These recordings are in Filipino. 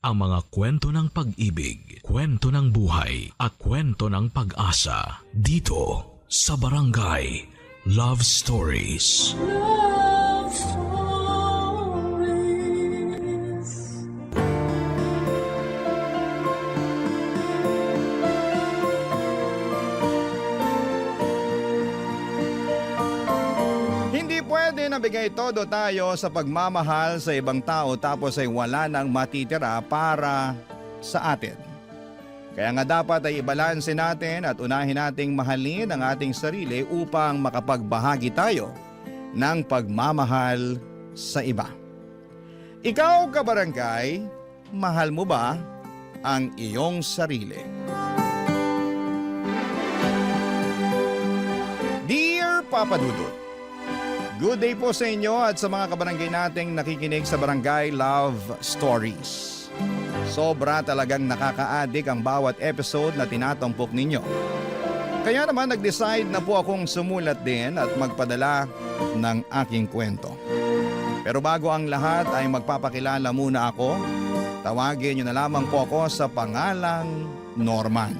ang mga kwento ng pag-ibig, kwento ng buhay, at kwento ng pag-asa dito sa Barangay Love Stories. Love Stories. Hindi pwede na bigay todo tayo sa pagmamahal sa ibang tao tapos ay wala nang matitira para sa atin. Kaya nga dapat ay ibalanse natin at unahin nating mahalin ang ating sarili upang makapagbahagi tayo ng pagmamahal sa iba. Ikaw, kabarangay, mahal mo ba ang iyong sarili? Dear Papa Dudut, good day po sa inyo at sa mga kabarangay nating nakikinig sa Barangay Love Stories. Sobra talagang nakaka-addict ang bawat episode na tinatampok ninyo. Kaya naman nag-decide na po akong sumulat din at magpadala ng aking kwento. Pero bago ang lahat ay magpapakilala muna ako. Tawagin niyo na lamang po ako sa pangalang Norman.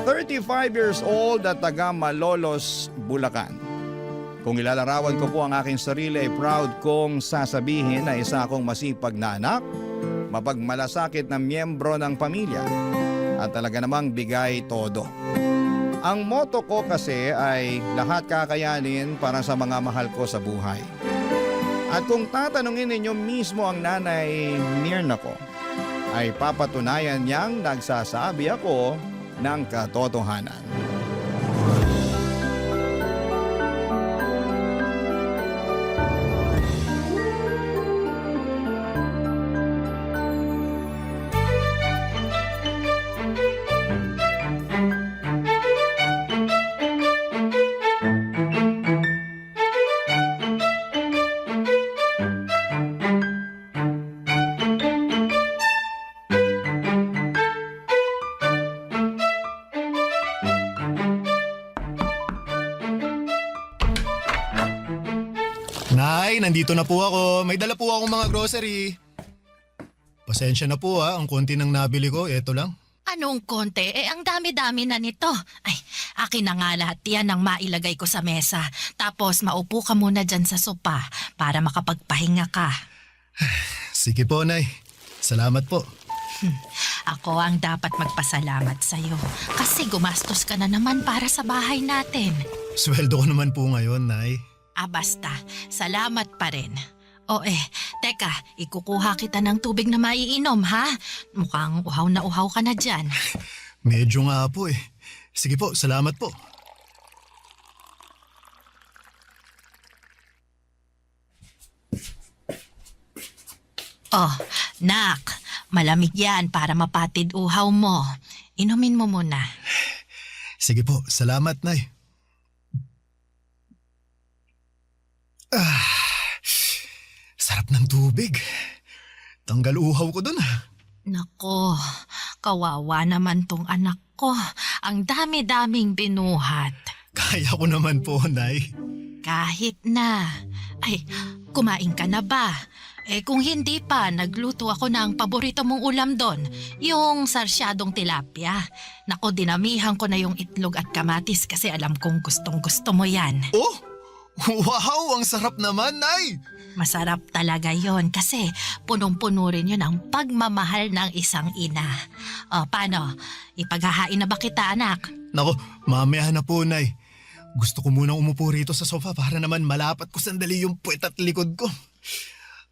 35 years old at taga Malolos, Bulacan. Kung ilalarawan ko po ang aking sarili ay proud kong sasabihin na isa akong masipag na anak, mapagmalasakit na miyembro ng pamilya at talaga namang bigay todo. Ang motto ko kasi ay lahat kakayanin para sa mga mahal ko sa buhay. At kung tatanungin ninyo mismo ang nanay Mirna ko, ay papatunayan niyang nagsasabi ako ng katotohanan. Nay, nandito na po ako. May dala po akong mga grocery. Pasensya na po ang konti ng nabili ko, eto lang. Anong konti? Ang dami-dami na nito. Ay, akin na nga lahat yan ang mailagay ko sa mesa. Tapos maupo ka muna dyan sa sopa para makapagpahinga ka. Sige po, Nay. Salamat po. Ako ang dapat magpasalamat sa'yo kasi gumastos ka na naman para sa bahay natin. Sweldo ko naman po ngayon, Nay. Basta, salamat pa rin. Teka, ikukuha kita ng tubig na maiinom, ha? Mukhang uhaw na uhaw ka na dyan. Medyo nga po eh. Sige po, salamat po. Nak, malamig yan para mapatid uhaw mo. Inumin mo muna. Sige po, salamat, Nay. Sarap ng tubig. Tanggal uhaw ko dun. Nako, kawawa naman tong anak ko. Ang dami-daming binuhat. Kaya ko naman po, Nay. Kahit na. Ay, kumain ka na ba? Kung hindi pa, nagluto ako ng paborito mong ulam doon. Yung sarsyadong tilapia. Nako, dinamihan ko na yung itlog at kamatis kasi alam kong gustong-gusto mo yan. Oh! Wow! Ang sarap naman, Nay! Masarap talaga yon kasi punong-puno rin yun ang pagmamahal ng isang ina. Paano? Ipaghahain na ba kita, anak? Nako, mamaya na po, Nay. Gusto ko munang umupo rito sa sofa para naman malapat ko sandali yung puwet at likod ko.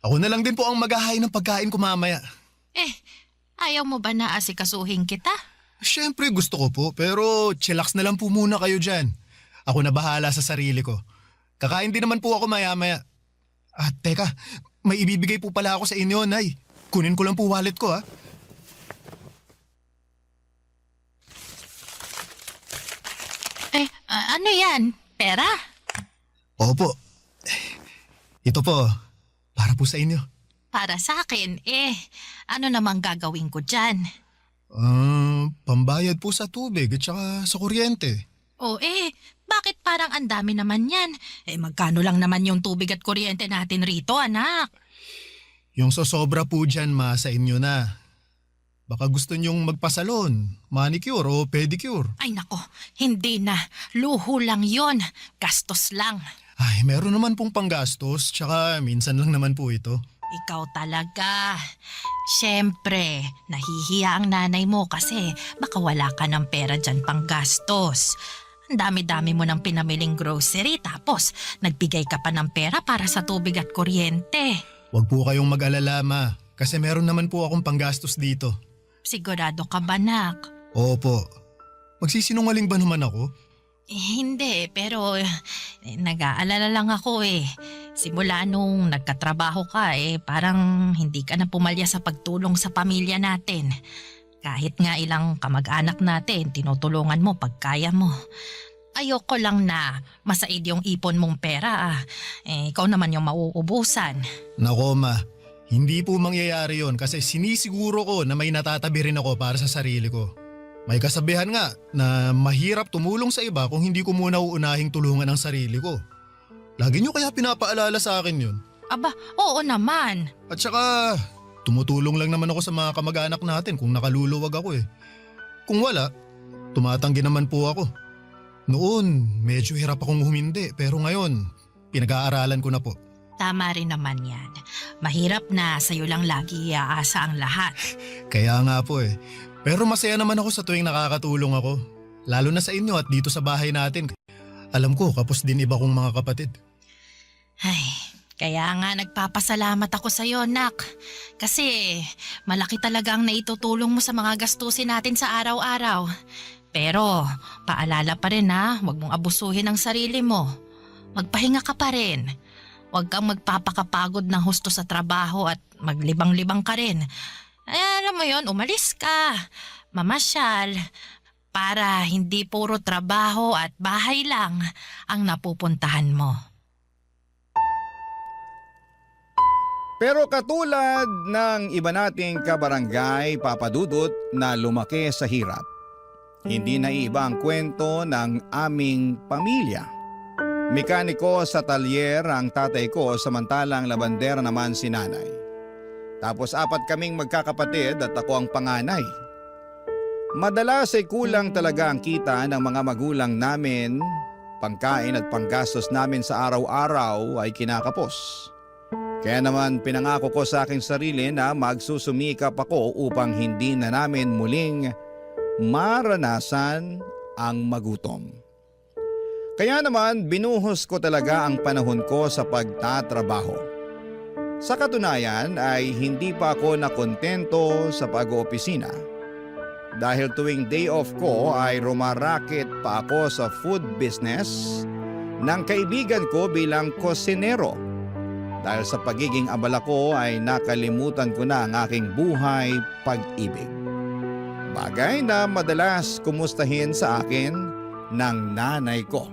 Ako na lang din po ang maghahain ng pagkain ko mamaya. Ayaw mo ba na asikasuhin kita? Siyempre gusto ko po, pero chillax na lang po muna kayo dyan. Ako na bahala sa sarili ko. Kakain din naman po ako maya-maya. At teka, may ibibigay po pala ako sa inyo, Nay. Kunin ko lang po wallet ko, ha? Ano yan? Pera? Opo. Ito po, para po sa inyo. Para sa akin, ano namang gagawin ko dyan? Pambayad po sa tubig at saka sa kuryente. Bakit parang ang dami naman yan? Magkano lang naman yung tubig at kuryente natin rito, anak? Yung sosobra po dyan ma sa inyo na. Baka gusto nyong magpasalon, manicure o pedicure. Ay nako, hindi na. Luho lang yon. Gastos lang. Ay, meron naman pong panggastos, tsaka minsan lang naman po ito. Ikaw talaga. Siyempre, nahihiya ang nanay mo kasi baka wala ka ng pera dyan pang gastos. Ang dami-dami mo ng pinamiling grocery tapos nagbigay ka pa ng pera para sa tubig at kuryente. Huwag po kayong mag-alala ma, kasi meron naman po akong panggastos dito. Sigurado ka ba, nak? Opo. Magsisinungaling ba naman ako? Hindi, pero nag-aalala lang ako eh. Simula nung nagkatrabaho ka parang hindi ka na pumalya sa pagtulong sa pamilya natin. Kahit nga ilang kamag-anak natin, tinutulungan mo pag kaya mo. Ayoko lang na masaid yung ipon mong pera ikaw naman yung mauubusan. Nako ma, hindi po mangyayari yon kasi sinisiguro ko na may natatabi rin ako para sa sarili ko. May kasabihan nga na mahirap tumulong sa iba kung hindi ko muna uunahing tulungan ang sarili ko. Lagi nyo kaya pinapaalala sa akin yun. Aba, oo naman. At saka, tumutulong lang naman ako sa mga kamag-anak natin kung nakaluluwag ako eh. Kung wala, tumatanggi naman po ako. Noon, medyo hirap akong humindi pero ngayon, pinag-aaralan ko na po. Tama rin naman yan. Mahirap na sa'yo lang lagi iaasa ang lahat. Kaya nga po eh. Pero masaya naman ako sa tuwing nakakatulong ako. Lalo na sa inyo at dito sa bahay natin. Alam ko, kapos din iba kong mga kapatid. Ay, kaya nga nagpapasalamat ako sa'yo, nak. Kasi malaki talaga ang naitutulong mo sa mga gastusin natin sa araw-araw. Pero paalala pa rin huwag mong abusuhin ang sarili mo. Magpahinga ka pa rin. Huwag kang magpapakapagod ng husto sa trabaho at maglibang-libang ka rin. Ay, alam mo yon, umalis ka, mamasyal, para hindi puro trabaho at bahay lang ang napupuntahan mo. Pero katulad ng iba nating kabarangay, Papa Dudut, na lumaki sa hirap, hindi naiiba ang kwento ng aming pamilya. Mekaniko sa talyer ang tatay ko samantalang labandera naman si nanay. Tapos 4 kaming magkakapatid at ako ang panganay. Madalas ay kulang talaga ang kita ng mga magulang namin. Pangkain at panggastos namin sa araw-araw ay kinakapos. Kaya naman pinangako ko sa aking sarili na magsusumikap ako upang hindi na namin muling maranasan ang magutom. Kaya naman binuhos ko talaga ang panahon ko sa pagtatrabaho. Sa katunayan ay hindi pa ako nakontento sa pag-oopisina. Dahil tuwing day off ko ay rumaraket pa ako sa food business ng kaibigan ko bilang kosinero. Dahil sa pagiging abala ko ay nakalimutan ko na ang aking buhay pag-ibig. Bagay na madalas kumustahin sa akin ng nanay ko.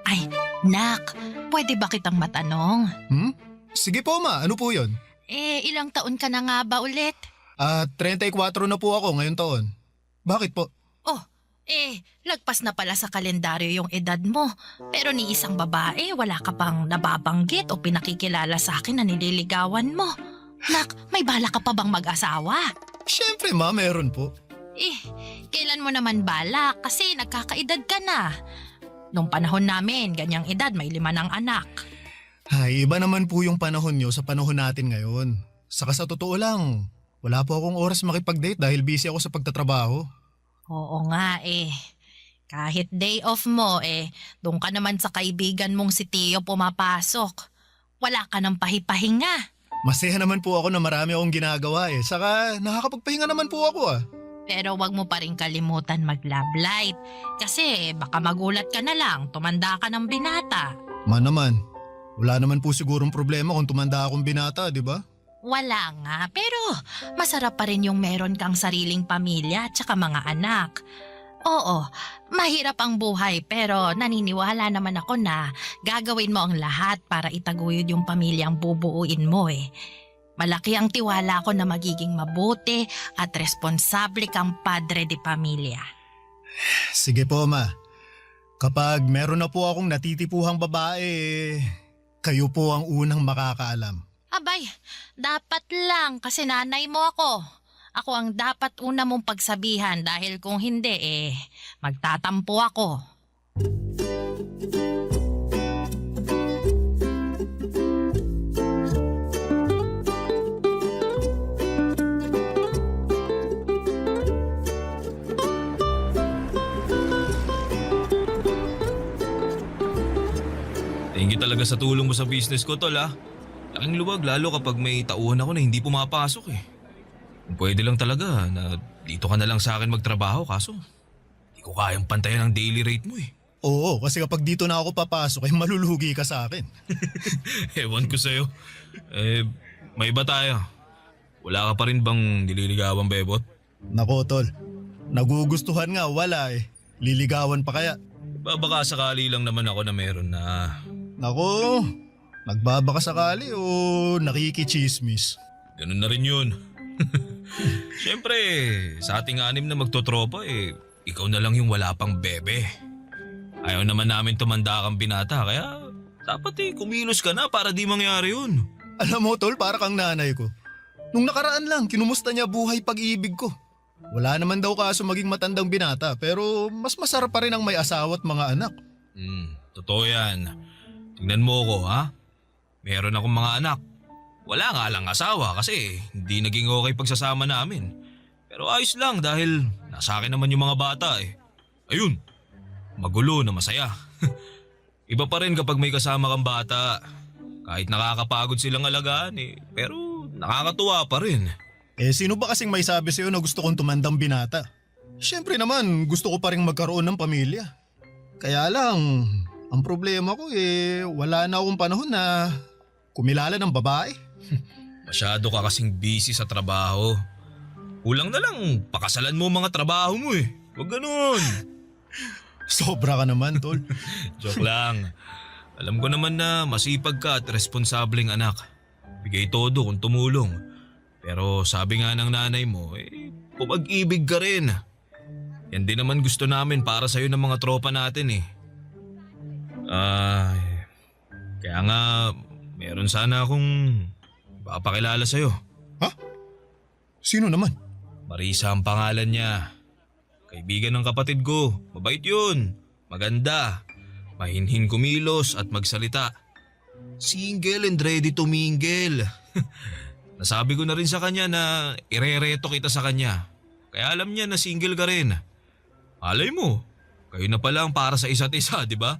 Ay, nak, pwede ba kitang matanong? Sige po ma, ano po yun? Ilang taon ka na nga ba ulit? 34 na po ako ngayon taon. Bakit po? Lagpas na pala sa kalendaryo yung edad mo. Pero ni isang babae, wala ka pang nababanggit o pinakikilala sa akin na nililigawan mo. Nak, may bala ka pa bang mag-asawa? Siyempre ma, meron po. Kailan mo naman bala? Kasi nagkakaedad ka na. Nung panahon namin, ganyang edad, may 5 ng anak. Ay, iba naman po yung panahon nyo sa panahon natin ngayon. Saka sa totoo lang, wala po akong oras makipag-date dahil busy ako sa pagtatrabaho. Oo nga Kahit day off mo doon ka naman sa kaibigan mong si Tio pumapasok. Wala ka ng pahipahinga. Masaya naman po ako na marami akong ginagawa Saka nakakapagpahinga naman po ako Pero wag mo pa rin kalimutan mag-love light. Kasi baka magulat ka na lang, tumanda ka ng binata. Naman, wala naman po sigurong problema kung tumanda akong binata, di ba? Wala nga, pero masarap pa rin yung meron kang sariling pamilya at saka mga anak. Oo, mahirap ang buhay pero naniniwala naman ako na gagawin mo ang lahat para itaguyod yung pamilyang bubuuin mo eh. Malaki ang tiwala ko na magiging mabuti at responsable kang padre de pamilya. Sige po, Ma. Kapag meron na po akong natitipuhang babae, kayo po ang unang makakaalam. Abay, dapat lang kasi nanay mo ako. Ako ang dapat una mong pagsabihan dahil kung hindi magtatampo ako. Thank you talaga sa tulong mo sa business ko, tol ah. Laking luwag lalo kapag may tauhan ako na hindi pumapasok eh. Kung pwede lang talaga na dito ka na lang sa akin magtrabaho kaso hindi ko kayang pantayan ang daily rate mo eh. Oo, kasi kapag dito na ako papasok, ay malulugi ka sa akin. Ewan ko sa'yo. May iba tayo. Wala ka pa rin bang nililigawan, bebot? Nako, tol. Nagugustuhan nga, wala eh. Liligawan pa kaya? Baka sakali lang naman ako na meron na... Nako, nagbabaka sakali o nakikichismis? Ganun na rin yun. Siyempre, sa ating anim na magtotropa ikaw na lang yung wala pang bebe. Ayaw naman namin tumanda kang binata kaya dapat kumilos ka na para di mangyari yun. Alam mo, tol, para kang nanay ko. Nung nakaraan lang, kinumusta niya buhay pag-ibig ko. Wala naman daw kaso maging matandang binata pero mas masarap pa rin ang may asawa at mga anak. Totoo yan. Tingnan mo ko ha. Meron akong mga anak. Wala nga lang asawa kasi hindi naging okay pagsasama namin. Pero ayos lang dahil nasa akin naman yung mga bata eh. Ayun, magulo na masaya. Iba pa rin kapag may kasama kang bata. Kahit nakakapagod silang alagaan pero nakakatuwa pa rin. Sino ba kasing may sabi sa'yo na gusto kong tumandang binata? Siyempre naman, gusto ko pa rin magkaroon ng pamilya. Kaya lang, ang problema ko wala na akong panahon na kumilala ng babae. Masyado ka kasing busy sa trabaho. Kulang na lang, pakasalan mo mga trabaho mo eh. Huwag ganun. Sobra ka naman, tol. Joke lang. Alam ko naman na masipag ka at responsableng anak. Bigay todo kung tumulong. Pero sabi nga ng nanay mo, pumag-ibig ka rin. Yan din naman gusto namin para sa'yo ng mga tropa natin eh. Kaya nga, meron sana akong papakilala sa'yo. Ha? Sino naman? Marisa ang pangalan niya. Kaibigan ng kapatid ko. Mabait yun. Maganda. Mahinhin kumilos at magsalita. Single and ready to mingle. Nasabi ko na rin sa kanya na irereto kita sa kanya. Kaya alam niya na single ka rin. Malay mo, kayo na pala ang para sa isa't isa, di ba?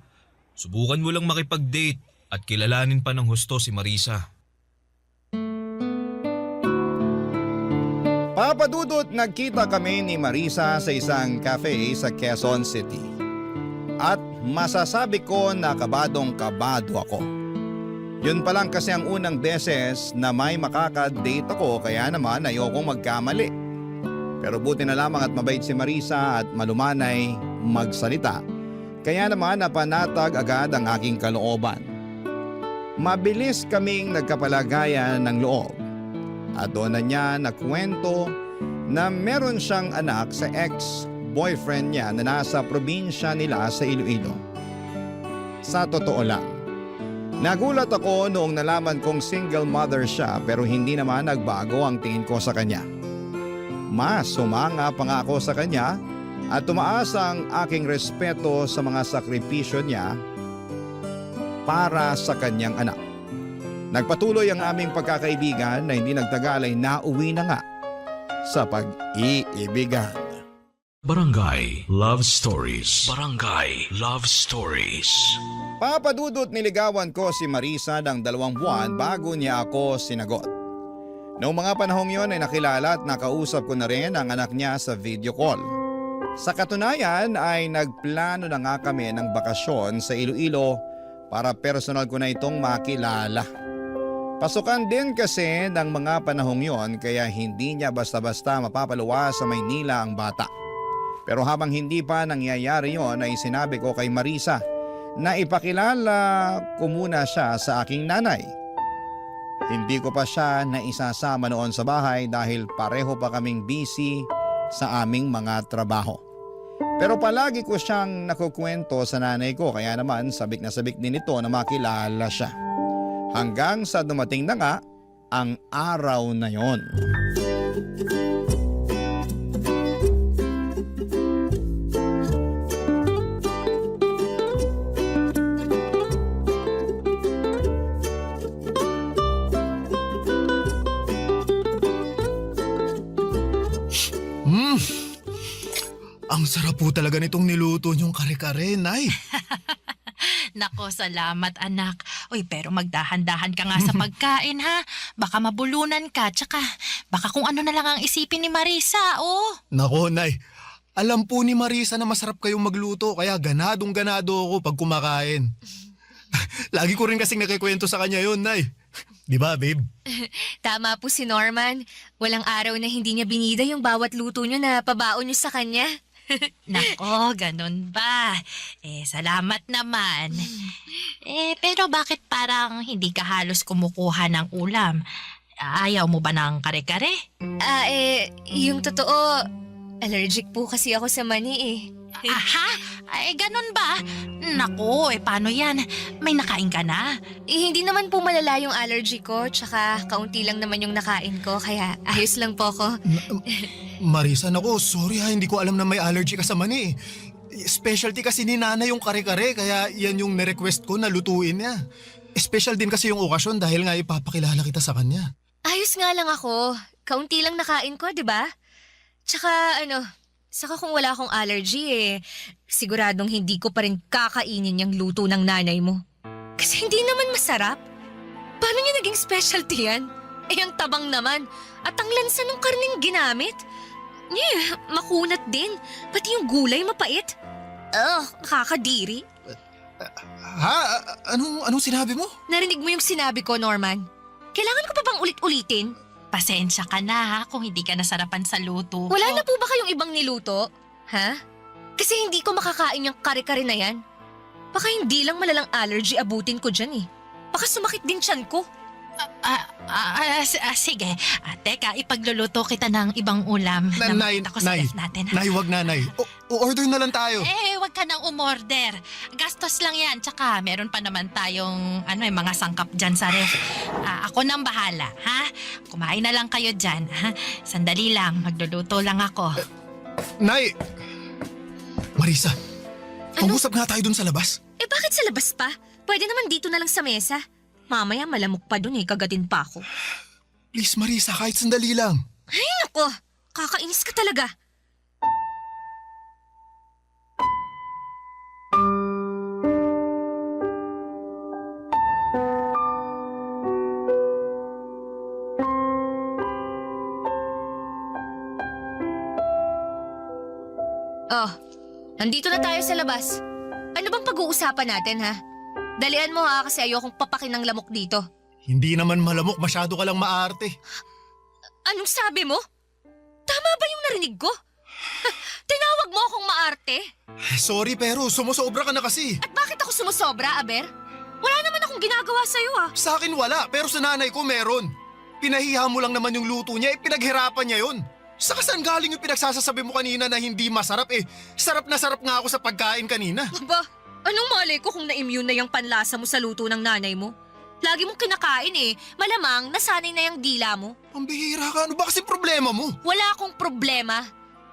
Subukan mo lang makipag-date at kilalanin pa ng husto si Marisa. Papa Dudut, nagkita kami ni Marisa sa isang cafe sa Quezon City. At masasabi ko na kabadong-kabado ako. Yun pa lang kasi ang unang beses na may makaka-date ako kaya naman ayokong magkamali. Pero buti na lamang at mabait si Marisa at malumanay magsalita. Kaya naman napanatag agad ang aking kalooban. Mabilis kaming nagkapalagayan ng loob. At doon na niya nakwento na meron siyang anak sa ex-boyfriend niya na nasa probinsya nila sa Iloilo. Sa totoo lang, nagulat ako noong nalaman kong single mother siya pero hindi naman nagbago ang tingin ko sa kanya. Mas sumanga pa nga ako sa kanya at tumaas ang aking respeto sa mga sakripisyo niya para sa kanyang anak. Nagpatuloy ang aming pagkakaibigan na hindi nagtagal ay nauwi na nga sa pag-iibigan. Barangay Love Stories. Barangay Love Stories. Papa Dudut, niligawan ko si Marisa ng 2 buwan bago niya ako sinagot. Noong mga panahong yon ay nakilala at nakausap ko na rin ang anak niya sa video call. Sa katunayan ay nagplano na nga kami ng bakasyon sa Iloilo para personal ko na itong makilala. Pasukan din kasi ng mga panahong yon kaya hindi niya basta-basta mapapaluwa sa Maynila ang bata. Pero habang hindi pa nangyayari yon ay sinabi ko kay Marisa na ipakilala ko muna siya sa aking nanay. Hindi ko pa siya naisasama noon sa bahay dahil pareho pa kaming busy sa aming mga trabaho. Pero palagi ko siyang nakukwento sa nanay ko kaya naman sabik na sabik din ito na makilala siya. Hanggang sa dumating na nga ang araw na yon. Ang sarap po talaga nitong niluto niyong kare-kare, Nay. Nako, salamat anak. Uy, pero magdahan-dahan ka nga sa pagkain ha. Baka mabulunan ka, tsaka baka kung ano na lang ang isipin ni Marisa, oh. Nako, Nay. Alam po ni Marisa na masarap kayong magluto kaya ganadong-ganado ako pag kumakain. Lagi ko rin kasing nakikwento sa kanya yun, Nay. Di ba, babe? Tama po si Norman. Walang araw na hindi niya binida yung bawat luto niyo na pabaon niyo sa kanya. Nako, ganun ba? Salamat naman. Pero bakit parang hindi ka halos kumukuha ng ulam? Ayaw mo ba ng kare-kare? Yung totoo, allergic po kasi ako sa mani eh. Aha? Ganun ba? Nako, paano yan? May nakain ka na? Hindi naman po malala yung allergy ko, tsaka kaunti lang naman yung nakain ko, kaya ayos lang po ko. Marisa, nako, sorry ha, hindi ko alam na may allergy ka sa mani. Specialty kasi ni Nana yung kare-kare, kaya yan yung nirequest ko na lutuin niya. Special din kasi yung okasyon dahil nga ipapakilala kita sa kanya. Ayos nga lang ako. Kaunti lang nakain ko, di ba? Tsaka saka kung wala akong allergy siguradong hindi ko pa rin kakainin yung luto ng nanay mo. Kasi hindi naman masarap. Paano niya naging specialty yan? Ang tabang naman. At ang lansa ng karning ginamit. Makunat din. Pati yung gulay mapait. Nakakadiri. Ha? Anong sinabi mo? Narinig mo yung sinabi ko, Norman? Kailangan ko pa bang ulit-ulitin? Pasensya ka na ha kung hindi ka nasarapan sa luto ko. Wala na po ba kayong ibang niluto? Ha? Kasi hindi ko makakain yung kare-kare na yan. Baka hindi lang malalang allergy abutin ko dyan eh. Baka sumakit din tiyan ko. Sige. Teka, ipagluluto kita ng ibang ulam. Nay, Nakita ko sa ref natin. Ha? Nay, wag na, Nay. Order na lang tayo. Wag ka nang umorder. Gastos lang yan. Tsaka meron pa naman tayong mga sangkap dyan sa ref. Ako nang bahala, ha? Kumain na lang kayo dyan, ha? Sandali lang, magluluto lang ako. Nay! Marisa, mag-usap nga tayo dun sa labas. Bakit sa labas pa? Pwede naman dito na lang sa mesa. Mamaya malamok pa dun kagatin pa ako. Please, Marisa, kahit sandali lang. Ay, nako! Kakainis ka talaga. Nandito na tayo sa labas. Ano bang pag-uusapan natin, ha? Dalian mo ha, kasi ayokong papakin ng lamok dito. Hindi naman malamok, masyado ka lang maarte. Anong sabi mo? Tama ba yung narinig ko? Tinawag mo akong maarte? Sorry pero sumusobra ka na kasi. At bakit ako sumusobra, Aber? Wala naman akong ginagawa sa'yo Sa akin wala, pero sa nanay ko meron. Pinahiya mo lang naman yung luto niya, pinaghirapan niya yun. Saka saan galing yung pinagsasasabi mo kanina na hindi masarap sarap na sarap nga ako sa pagkain kanina. Aba, anong malay ko kung na-immune na yung panlasa mo sa luto ng nanay mo? Lagi mong kinakain malamang nasanay na yung dila mo. Pambihira ka, ano ba kasi problema mo? Wala akong problema.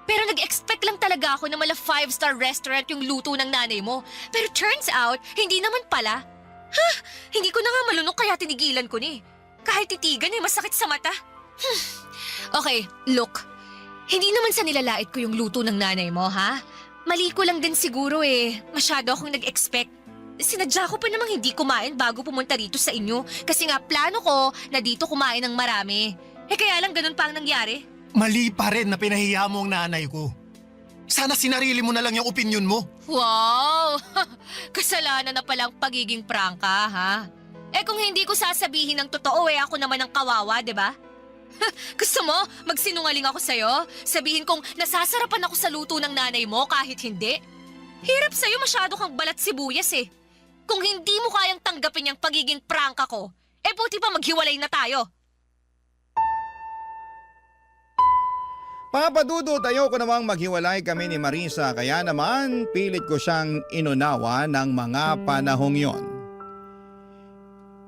Pero nag-expect lang talaga ako na mala 5-star restaurant yung luto ng nanay mo. Pero turns out, hindi naman pala. Hindi ko na nga malunok kaya tinigilan ko ni. Kahit titigan masakit sa mata. Okay, look. Hindi naman sa nilalait ko yung luto ng nanay mo, ha? Mali ko lang din siguro Masyado akong nag-expect. Sinadya ko pa namang hindi kumain bago pumunta dito sa inyo. Kasi nga plano ko na dito kumain ng marami. Kaya lang ganun pa ang nangyari. Mali pa rin na pinahiya mo ang nanay ko. Sana sinarili mo na lang yung opinion mo. Wow! Kasalanan na palang pagiging prangka, ha? Kung hindi ko sasabihin ng totoo ako naman ang kawawa, di ba? Gusto mo, magsinungaling ako sa'yo? Sabihin kong nasasarapan ako sa luto ng nanay mo kahit hindi? Hirap sa'yo, masyado kang balat sibuyas eh. Kung hindi mo kayang tanggapin yung pagiging prangka ko, buti pa maghiwalay na tayo. Papa Dudut, ayoko namang maghiwalay kami ni Marisa kaya naman pilit ko siyang inunawa ng mga panahong yon.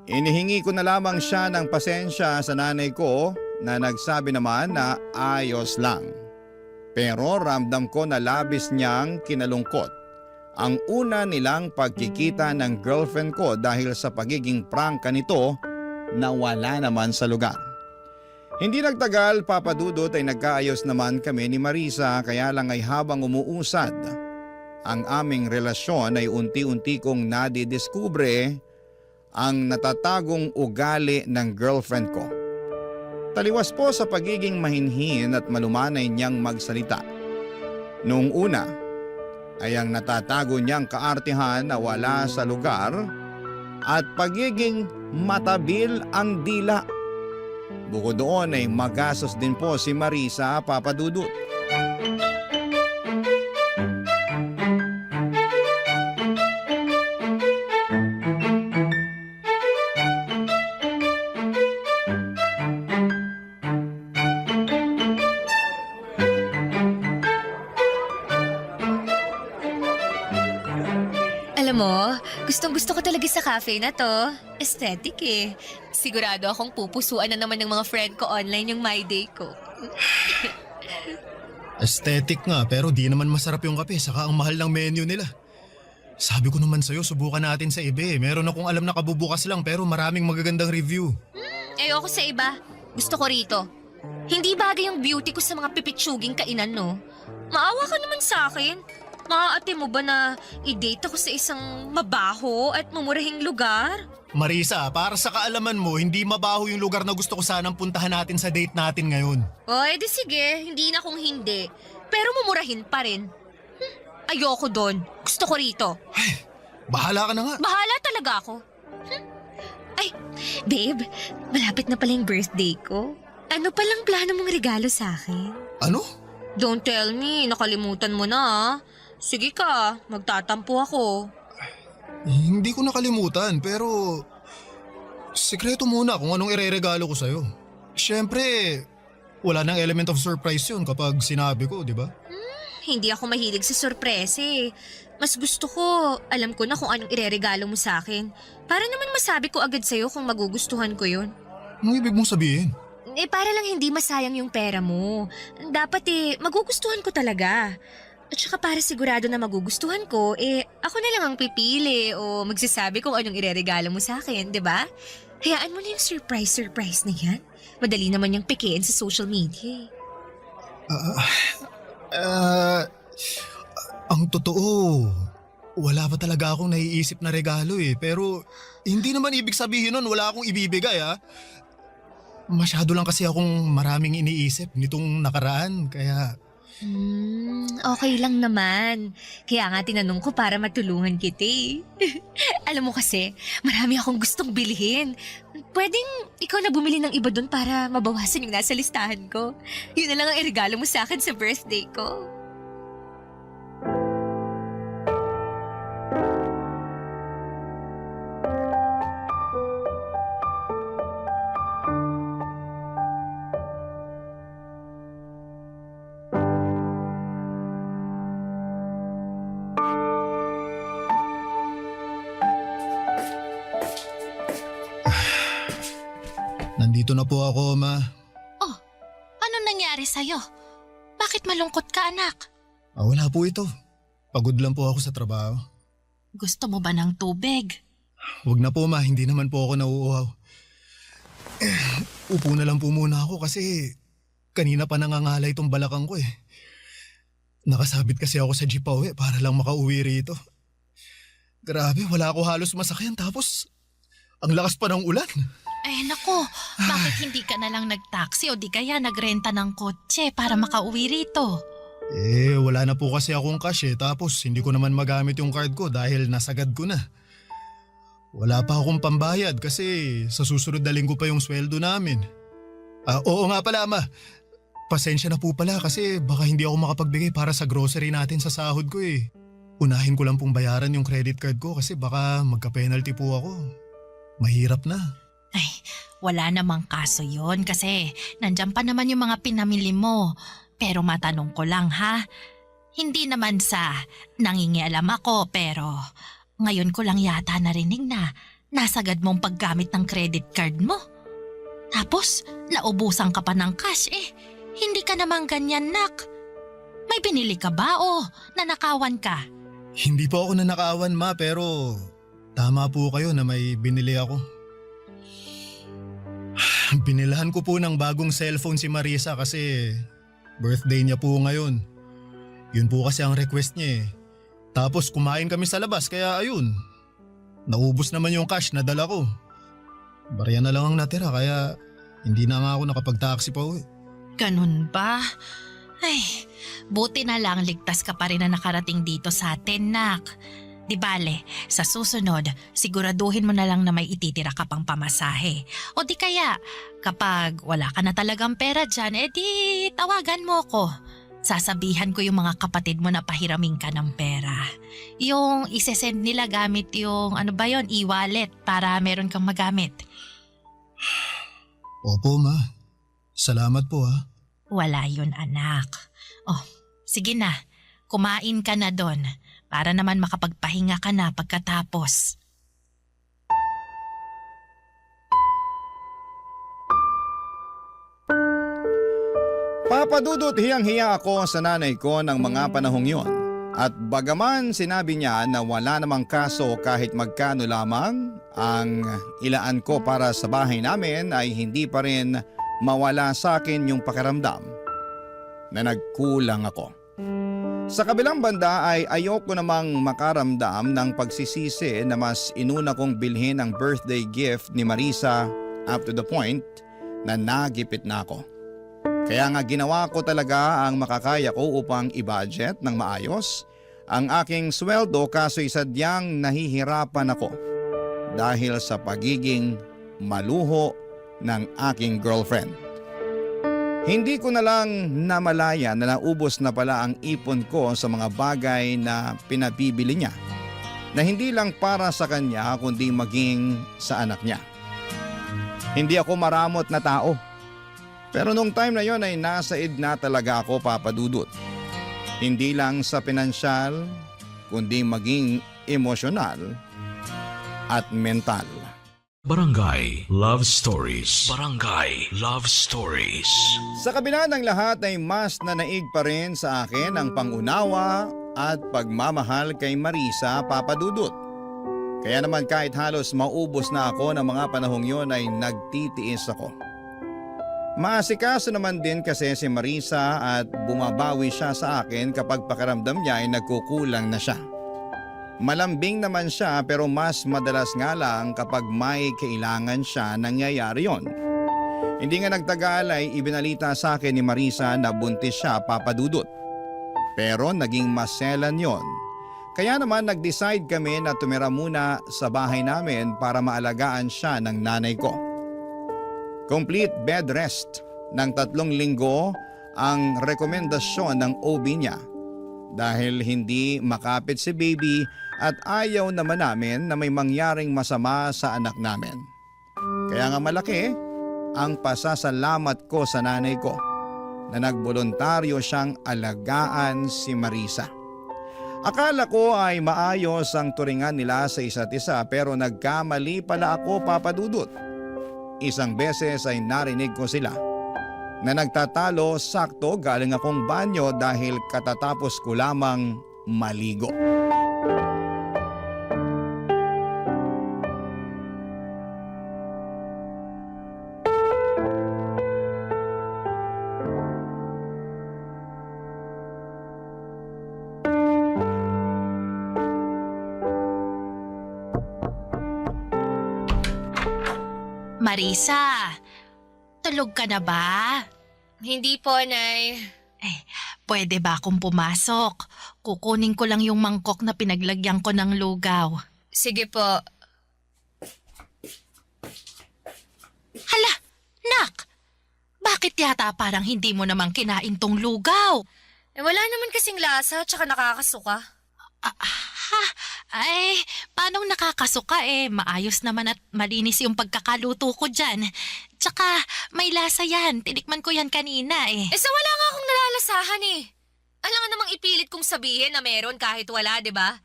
Inihingi ko na lamang siya ng pasensya sa nanay ko na nagsabi naman na ayos lang. Pero ramdam ko na labis niyang kinalungkot ang una nilang pagkikita ng girlfriend ko dahil sa pagiging prangka nito na wala naman sa lugar. Hindi nagtagal, Papa Dudut, ay nagkaayos naman kami ni Marisa kaya lang ay habang umuusad ang aming relasyon ay unti-unti kong nadidiskubre ang natatagong ugali ng girlfriend ko. Taliwas po sa pagiging mahinhin at malumanay niyang magsalita. Noong una ay ang natatago niyang kaartihan na wala sa lugar at pagiging matabil ang dila. Bukod doon ay magastos din po si Marisa, Papa Dudut. Alam mo, gustong-gusto ko talaga sa cafe na to. Aesthetic eh. Sigurado akong pupusuan na naman ng mga friend ko online yung My Day ko. Aesthetic nga pero di naman masarap yung kape saka ang mahal ng menu nila. Sabi ko naman sa'yo, subukan natin sa iba eh. Meron akong alam na kabubukas lang pero maraming magagandang review. Ayoko sa iba. Gusto ko rito. Hindi bagay yung beauty ko sa mga pipitsuging kainan, no? Maawa ka naman sa akin. Maaate mo ba na i-date ako sa isang mabaho at mumurahing lugar? Marisa, para sa kaalaman mo, hindi mabaho yung lugar na gusto ko sanang puntahan natin sa date natin ngayon. O, edi sige. Hindi na kung hindi. Pero mumurahin pa rin. Ayoko doon. Gusto ko rito. Ay, bahala ka na nga. Bahala talaga ako. Ay, babe, malapit na pala yung birthday ko. Ano palang plano mong regalo sa akin? Ano? Don't tell me, nakalimutan mo na ah. Sige ka, magtatampo ako. Hindi ko nakalimutan pero sikreto muna kung anong ireregalo ko sa'yo. Siyempre, wala nang element of surprise yun kapag sinabi ko, di ba? Hindi ako mahilig sa sorpresa eh. Mas gusto ko, alam ko na kung anong ireregalo mo sa akin. Para naman masabi ko agad sa'yo kung magugustuhan ko yun. Anong ibig mong sabihin? Para lang hindi masayang yung pera mo. Dapat magugustuhan ko talaga. At saka para sigurado na magugustuhan ko, ako na lang ang pipili o magsasabi kung anong ireregalo mo sa akin, di ba? Hayaan mo na yung surprise na yan. Madali naman yung pikiin sa social media. Ang totoo, wala pa talaga akong naiisip na regalo eh. Pero hindi naman ibig sabihin nun wala akong ibibigay ah. Masyado lang kasi akong maraming iniisip nitong nakaraan kaya... Okay lang naman. Kaya nga tinanong ko para matulungan kita eh. Alam mo kasi, marami akong gustong bilhin. Pwedeng ikaw na bumili ng iba doon para mabawasan yung nasa listahan ko. Yun na lang ang irigalo mo sa akin sa birthday ko. Nandito na po ako, Ma. Oh, ano nangyari sa'yo? Bakit malungkot ka, anak? Wala po ito. Pagod lang po ako sa trabaho. Gusto mo ba ng tubig? Huwag na po, Ma. Hindi naman po ako nauuhaw. Upo na lang po muna ako kasi kanina pa nangangalay itong balakang ko eh. Nakasabit kasi ako sa jeep pauwi para lang makauwi rito. Grabe, wala ako halos masakyan tapos ang lakas pa ng ulan. Eh nako, bakit hindi ka na lang nag-taxi o di kaya nagrenta ng kotse para makauwi rito? Wala na po kasi akong cash eh tapos hindi ko naman magamit yung card ko dahil nasagad ko na. Wala pa akong pambayad kasi sa susunod na linggo pa yung sweldo namin. Oo nga pala, Ama. Pasensya na po pala kasi baka hindi ako makapagbigay para sa grocery natin sa sahod ko eh. Unahin ko lang pong bayaran yung credit card ko kasi baka magka-penalty po ako. Mahirap na. Ay, wala namang kaso yon kasi nandyan pa naman yung mga pinamili mo. Pero matanong ko lang ha, hindi naman sa nangingialam ako pero ngayon ko lang yata narinig na nasagad mong paggamit ng credit card mo. Tapos naubusan ka pa ng cash hindi ka naman ganyan, nak. May binili ka ba o nanakawan ka? Hindi po ako nanakawan, Ma, pero tama po kayo na may binili ako. Binilahan ko po ng bagong cellphone si Marisa kasi birthday niya po ngayon. Yun po kasi ang request niya eh. Tapos kumain kami sa labas kaya ayun. Naubos naman yung cash na dala ko. Barya na lang ang natira kaya hindi na nga ako nakapag-taxi pa uwi. Ganun ba? Ay, buti na lang ligtas ka pa rin na nakarating dito sa atin, nak. Di bale, sa susunod, siguraduhin mo na lang na may ititira ka pang pamasahe. O di kaya, kapag wala ka na talagang pera dyan, di tawagan mo ko. Sasabihan ko yung mga kapatid mo na pahiramin ka ng pera. Yung isesend nila gamit yung e-wallet para meron kang magamit. Opo, Ma. Salamat po ha. Wala yun, anak. Oh, sige na. Kumain ka na doon para naman makapagpahinga ka na pagkatapos. Papadudot hiyang-hiya ako sa nanay ko ng mga panahong yon. At bagaman sinabi niya na wala namang kaso kahit magkano lamang ang ilaan ko para sa bahay namin ay hindi pa rin mawala sa akin yung pakiramdam na nagkulang ako. Sa kabilang banda ay ayoko namang makaramdam ng pagsisisi na mas inuna kong bilhin ang birthday gift ni Marisa up to the point na nagipit na ako. Kaya nga ginawa ko talaga ang makakaya ko upang i-budget ng maayos ang aking sweldo kaso sadyang nahihirapan ako dahil sa pagiging maluho ng aking girlfriend. Hindi ko na lang namalaya na naubos na pala ang ipon ko sa mga bagay na pinabibili niya na hindi lang para sa kanya kundi maging sa anak niya. Hindi ako maramot na tao. Pero nung time na yon ay nasa id na talaga ako, papadudot. Hindi lang sa pinansyal kundi maging emosyonal at mental. Barangay Love Stories. Barangay Love Stories. Sa kabila ng lahat ay mas nanaig pa rin sa akin ang pangunawa at pagmamahal kay Marisa, papadudot. Kaya naman kahit halos maubos na ako ng mga panahong yon ay nagtitiis ako. Maasikaso naman din kasi si Marisa at bumabawi siya sa akin kapag pakiramdam niya ay nagkukulang na siya. Malambing naman siya pero mas madalas nga lang kapag may kailangan siya nangyayari yon. Hindi nga nagtagal ay ibinalita sa akin ni Marisa na buntis siya, papadudot. Pero naging maselan yon. Kaya naman nag-decide kami na tumira muna sa bahay namin para maalagaan siya ng nanay ko. Complete bed rest ng 3 linggo ang rekomendasyon ng OB niya. Dahil hindi makapit si baby at ayaw naman namin na may mangyaring masama sa anak namin. Kaya nga malaki ang pasasalamat ko sa nanay ko na nagboluntaryo siyang alagaan si Marisa. Akala ko ay maayos ang turingan nila sa isa't isa pero nagkamali pala ako, papadudot. Isang beses ay narinig ko sila na nagtatalo sakto galing akong banyo dahil katatapos ko lamang maligo. Marisa, tulog ka na ba? Hindi po, Nay. Pwede ba akong pumasok? Kukunin ko lang yung mangkok na pinaglagyan ko ng lugaw. Sige po. Hala, nak! Bakit yata parang hindi mo naman kinain tong lugaw? Wala naman kasing lasa, tsaka nakakasuka. Ay, paanong nakakasuka maayos naman at malinis yung pagkakaluto ko dyan. Tsaka may lasa yan, tinikman ko yan kanina Sa wala nga akong nalalasahan Alangan namang ipilit kong sabihin na meron kahit wala, di ba?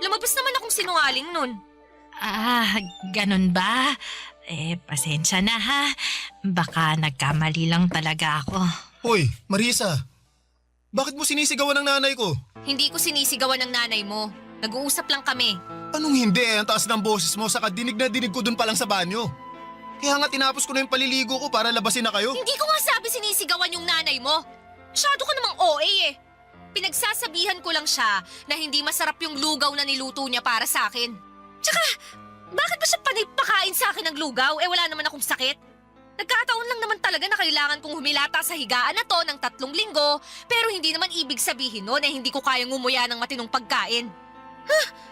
Lumabas naman akong sinungaling nun. Ganun ba? Pasensya na ha. Baka nagkamali lang talaga ako. Hoy, Marisa. Bakit mo sinisigawan ng nanay ko? Hindi ko sinisigawan ng nanay mo. Nag-uusap lang kami. Anong hindi Ang taas ng boses mo, saka dinig na dinig ko dun pa lang sa banyo. Kaya nga tinapos ko na yung paliligo ko para labasin na kayo. Hindi ko nga sabi sinisigawan yung nanay mo. Masyado ka namang OA Pinagsasabihan ko lang siya na hindi masarap yung lugaw na niluto niya para sa akin. Tsaka, bakit ba siya panipakain sa akin ng lugaw? Wala naman akong sakit. Nagkataon lang naman talaga na kailangan kong humilata sa higaan na to ng 3 linggo, pero hindi naman ibig sabihin no na hindi ko kayang ngumuya ng matinong pagkain.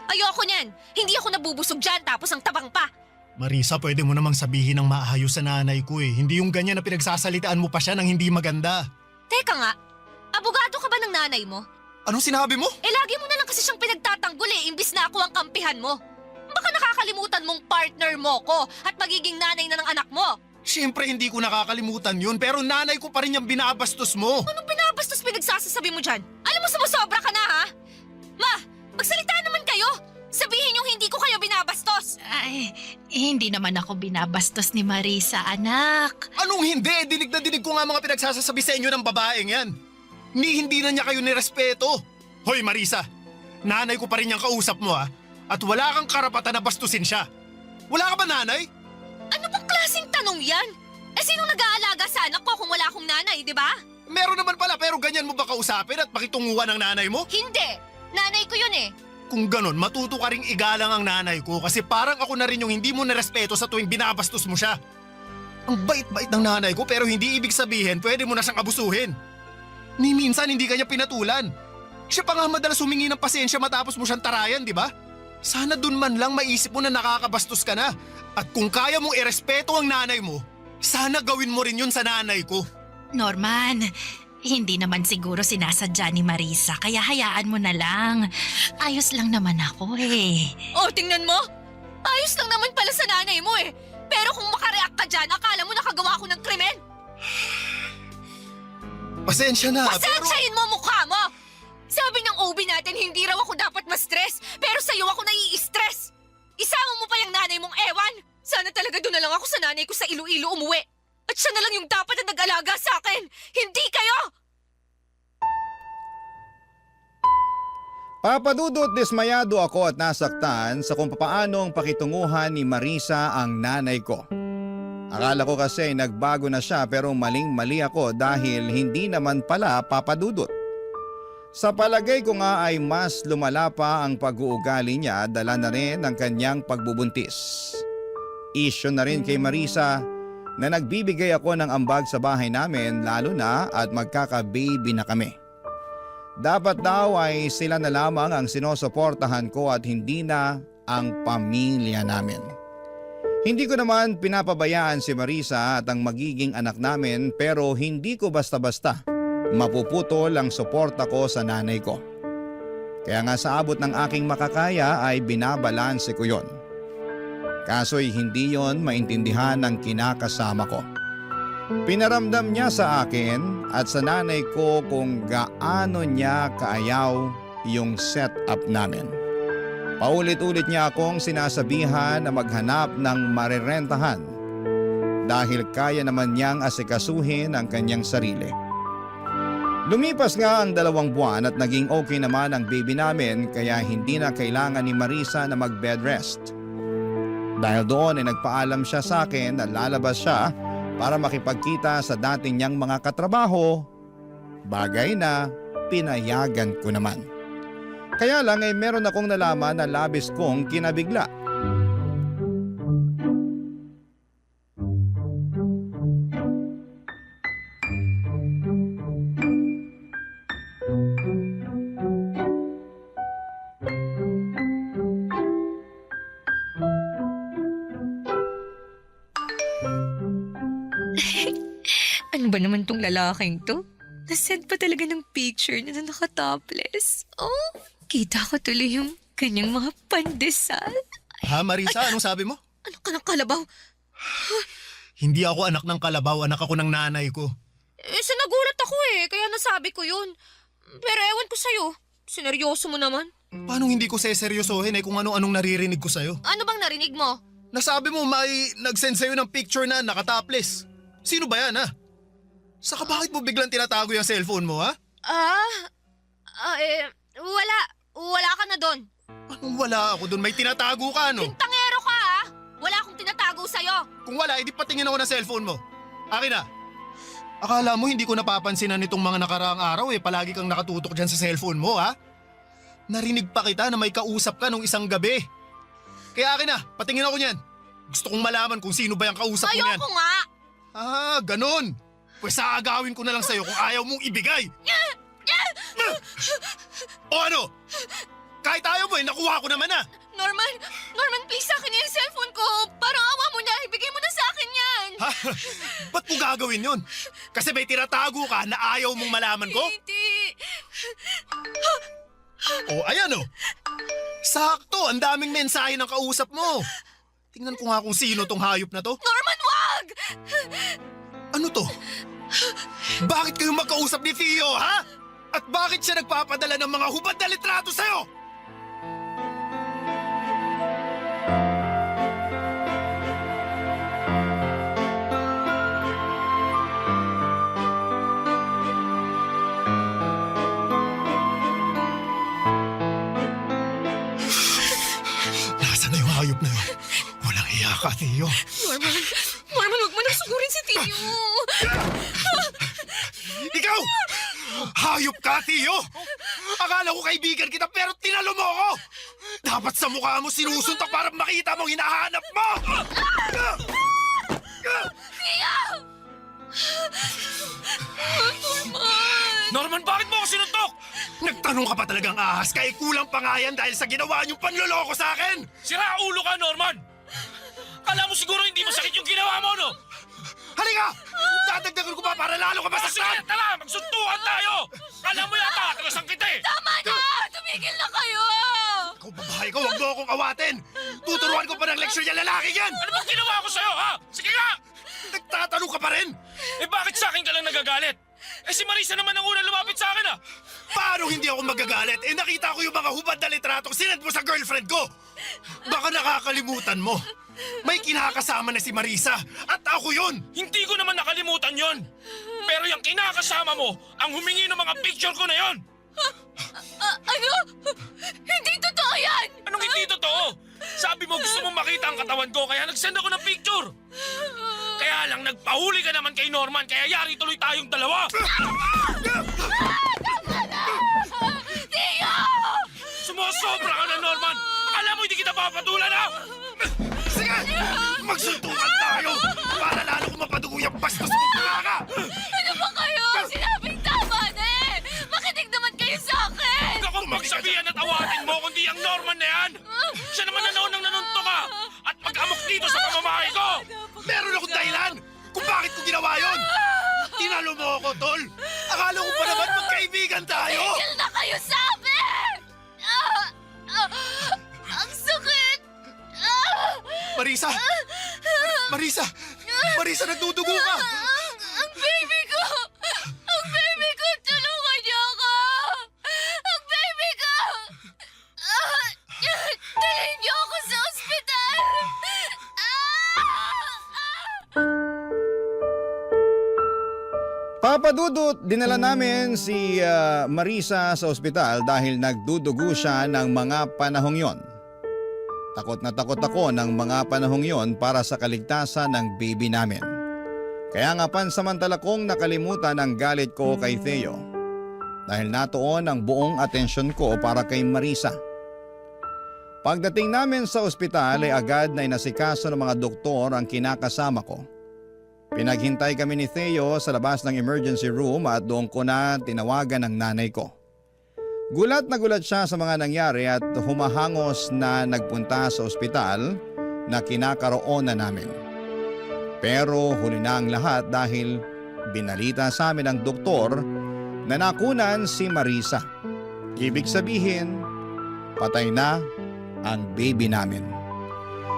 Ayoko niyan. Hindi ako nabubusog dyan tapos ang tabang pa. Marisa, pwede mo namang sabihin ng maayos sa nanay ko Hindi yung ganyan na pinagsasalitaan mo pa siya ng hindi maganda. Teka nga, abogado ka ba ng nanay mo? Anong sinabi mo? Lagi mo na lang kasi siyang pinagtatanggol imbis na ako ang kampihan mo. Baka nakakalimutan mong partner mo ko at magiging nanay na ng anak mo. Siyempre hindi ko nakakalimutan yun, pero nanay ko pa rin yung binabastos mo. Anong binabastos pinagsasasabi mo dyan? Alam mo sumusobra ka na ha? Ma, magsalita naman kayo! Sabihin yung hindi ko kayo binabastos! Hindi naman ako binabastos ni Marisa, anak. Anong hindi? Dinig na dinig ko nga mga pinagsasasabi sa inyo ng babaeng yan. Hindi na niya kayo nirespeto. Hoy Marisa, nanay ko pa rin yung kausap mo at wala kang karapatan na bastusin siya. Wala ka ba nanay? Ano bang klaseng tanong yan? Sinong nag-aalaga sa anak ko kung wala akong nanay, di ba? Meron naman pala, pero ganyan mo ba kausapin at pakitunguhan ng nanay mo? Hindi! Nanay ko yun Kung ganon, matuto ka ring igalang ang nanay ko kasi parang ako na rin yung hindi mo nirespeto sa tuwing binabastos mo siya. Ang bait-bait ng nanay ko pero hindi ibig sabihin pwede mo na siyang abusuhin. Ni minsan hindi kanya pinatulan. Siya pa nga madalas humingi ng pasensya matapos mo siyang tarayan, di ba? Sana dun man lang maisip mo na nakakabastos ka na. At kung kaya mong irespeto ang nanay mo, sana gawin mo rin yun sa nanay ko. Norman, hindi naman siguro sinasadya ni Marisa, kaya hayaan mo na lang. Ayos lang naman ako Oh, tingnan mo! Ayos lang naman pala sa nanay mo Pero kung makareact ka dyan, akala mo nakagawa ako ng krimen? Pasensya na, Pasensyahin mo mukha mo! Sabi ng OB natin, hindi raw ako dapat ma-stress, pero sa'yo ako nai-stress! Isama mo pa yung nanay mong ewan! Sana talaga doon na lang ako sa nanay ko sa Iloilo umuwi! At siya na lang yung dapat na nag-alaga sa akin! Hindi kayo! Papadudot dismayado ako at nasaktan sa kung papaanong pakitunguhan ni Marisa ang nanay ko. Akala ko kasi nagbago na siya pero maling-mali ako dahil hindi naman pala papadudot. Sa palagay ko nga ay mas lumala pa ang pag-uugali niya dala na rin ng kanyang pagbubuntis. Isyo na rin kay Marisa na nagbibigay ako ng ambag sa bahay namin lalo na at magkaka-baby na kami. Dapat daw ay sila na lamang ang sinusuportahan ko at hindi na ang pamilya namin. Hindi ko naman pinapabayaan si Marisa at ang magiging anak namin pero hindi ko basta-basta mapuputol ang suporta ko sa nanay ko. Kaya nga sa abot ng aking makakaya ay binabalanse ko yon. Kaso'y hindi yon maintindihan ng kinakasama ko. Pinaramdam niya sa akin at sa nanay ko kung gaano niya kaayaw yung setup namin. Paulit-ulit niya akong sinasabihan na maghanap ng marerentahan dahil kaya naman niyang asikasuhin ang kanyang sarili. Lumipas nga ang 2 buwan at naging okay naman ang baby namin kaya hindi na kailangan ni Marisa na mag-bed rest. Dahil doon ay nagpaalam siya sa akin na lalabas siya para makipagkita sa dati niyang mga katrabaho, bagay na pinayagan ko naman. Kaya lang ay meron akong nalaman na labis kong kinabigla. Ano ba naman tong lalaking to? Nasend pa talaga ng picture niya na nakatopless. Oh, kita ko tuloy yung kanyang mga pandesal. Ha, Marisa, anong sabi mo? Ano ka ng kalabaw? Hindi ako anak ng kalabaw, anak ako ng nanay ko. Sinagulat ako kaya nasabi ko yun. Pero ewan ko sa'yo. Sineryoso mo naman. Paano hindi ko seseryosohin kung ano-anong naririnig ko sa'yo? Ano bang narinig mo? Nasabi mo may nag-send sa'yo ng picture na nakatopless. Sino ba yan, ha? Saka bakit mo biglang tinatago yung cellphone mo, ha? Wala. Wala ka na doon. Anong wala ako doon? May tinatago ka, no? Tangero ka, Wala akong tinatago sa'yo. Kung wala, edi patingin ako ng cellphone mo. Akin na. Akala mo hindi ko napapansinan nitong mga nakaraang araw palagi kang nakatutok dyan sa cellphone mo, ha? Narinig pa kita na may kausap ka nung isang gabi. Kaya akin na, patingin ako niyan. Gusto kong malaman kung sino ba yung kausap mo niyan. Ayoko nga. Ah, ganun. Pues aagawin ko na lang sa'yo kung ayaw mong ibigay. O ano? Kahit ayaw mo nakuha ko naman na. Norman, please sa akin yung cellphone ko. Parang awa mo na, ibigay mo na sa akin yan. Ha? Ba't mo gagawin yun? Kasi may tinatago ka na ayaw mong malaman ko? Hindi. O ayan o. Sakto, ang daming mensahe ng kausap mo. Tingnan ko nga kung sino tong hayop na to. Norman, wag! Ano to? Bakit kayo magkausap ni Theo, ha? At bakit siya nagpapadala ng mga hubad na litrato sa'yo? Nasaan na yung hayop na yun? Walang iya ka, Theo. Norman, wag mo nang sugurin si Tio. Ikaw! Hayop ka, Theo! Akala ko kaibigan kita pero tinalo mo ako! Dapat sa mukha mo sinusuntok para makita mong hinahanap mo! Norman, bakit mo ako sinuntok? Nagtanong ka pa talagang ahas kaya kulang pa nga yan dahil sa ginawa niyong panloloko sa akin! Sira ulo ka, Norman! Kala mo siguro hindi masakit yung ginawa mo, no? Halika! Dadagdagan ko pa para lalo ka Sige, masaktan! tara! Magsuntukan tayo! Kala mo yata, tagasang kita eh! Tama na! Tumigil na kayo! Ikaw babae ka, huwag mo akong awatin! Tuturuan ko pa ng leksyon yung lalaki yan! Ano bang ginawa ko sa'yo, ha? Sige nga! Nagtatanong ka pa rin! Eh bakit sa akin ka lang nagagalit? Eh si Marisa naman ang una lumapit sa akin, ah! Paano hindi ako magagalit? Nakita ko yung mga hubad na litratong sinend mo sa girlfriend ko! Baka nakakalimutan mo. May kinakasama na si Marisa at ako yun! Hindi ko naman nakalimutan yon. Pero yung kinakasama mo, ang humingi ng mga picture ko na yon. Ano? Hindi totoo yan! Anong hindi totoo? Sabi mo gusto mong makita ang katawan ko kaya nag-send ako ng picture. Kaya lang nagpahuli ka naman kay Norman kaya yari tuloy tayong dalawa. Tio! Sumusobra ka na, Norman. Akala mo hindi kita papatulan, ha? Sige! Magsuntukan tayo para lalo ko mapadugo yung bastos mo ka! Ano ba kayo? Sinabing tama na eh! Makinig naman kayo sa akin! Huwag akong magsabihan at awatin mo kundi ang Norman na yan. Siya naman na noon ang nanunto ka at mag-amok dito sa pamamahay ko. Meron akong dahilan kung bakit ko ginawa yun! Tinalo mo ako, tol! Akala ko pa naman magkaibigan tayo! Tigil na kayo sa amin! Ang sakit! Marisa! Marisa! Marisa, nagdudugo ka! Ang baby ko! Ang baby ko! Tulungan niyo ako! Ang baby ko! Dalhin niyo ako sa ospital! Papa Dudut, dinala namin si Marisa sa ospital dahil nagdudugo siya ng mga panahong yon. Takot na takot ako ng mga panahong yon para sa kaligtasan ng baby namin. Kaya nga pansamantala kong nakalimutan ang galit ko kay Theo dahil natuon ang buong atensyon ko para kay Marisa. Pagdating namin sa ospital ay agad na inasikaso ng mga doktor ang kinakasama ko. Pinaghintay kami ni Theo sa labas ng emergency room at doon ko na tinawagan ang nanay ko. Gulat na gulat siya sa mga nangyari at humahangos na nagpunta sa ospital na kinakaroon na namin. Pero huli na ang lahat dahil binalita sa amin ng doktor na nakunan si Marisa. Ibig sabihin, patay na ang baby namin.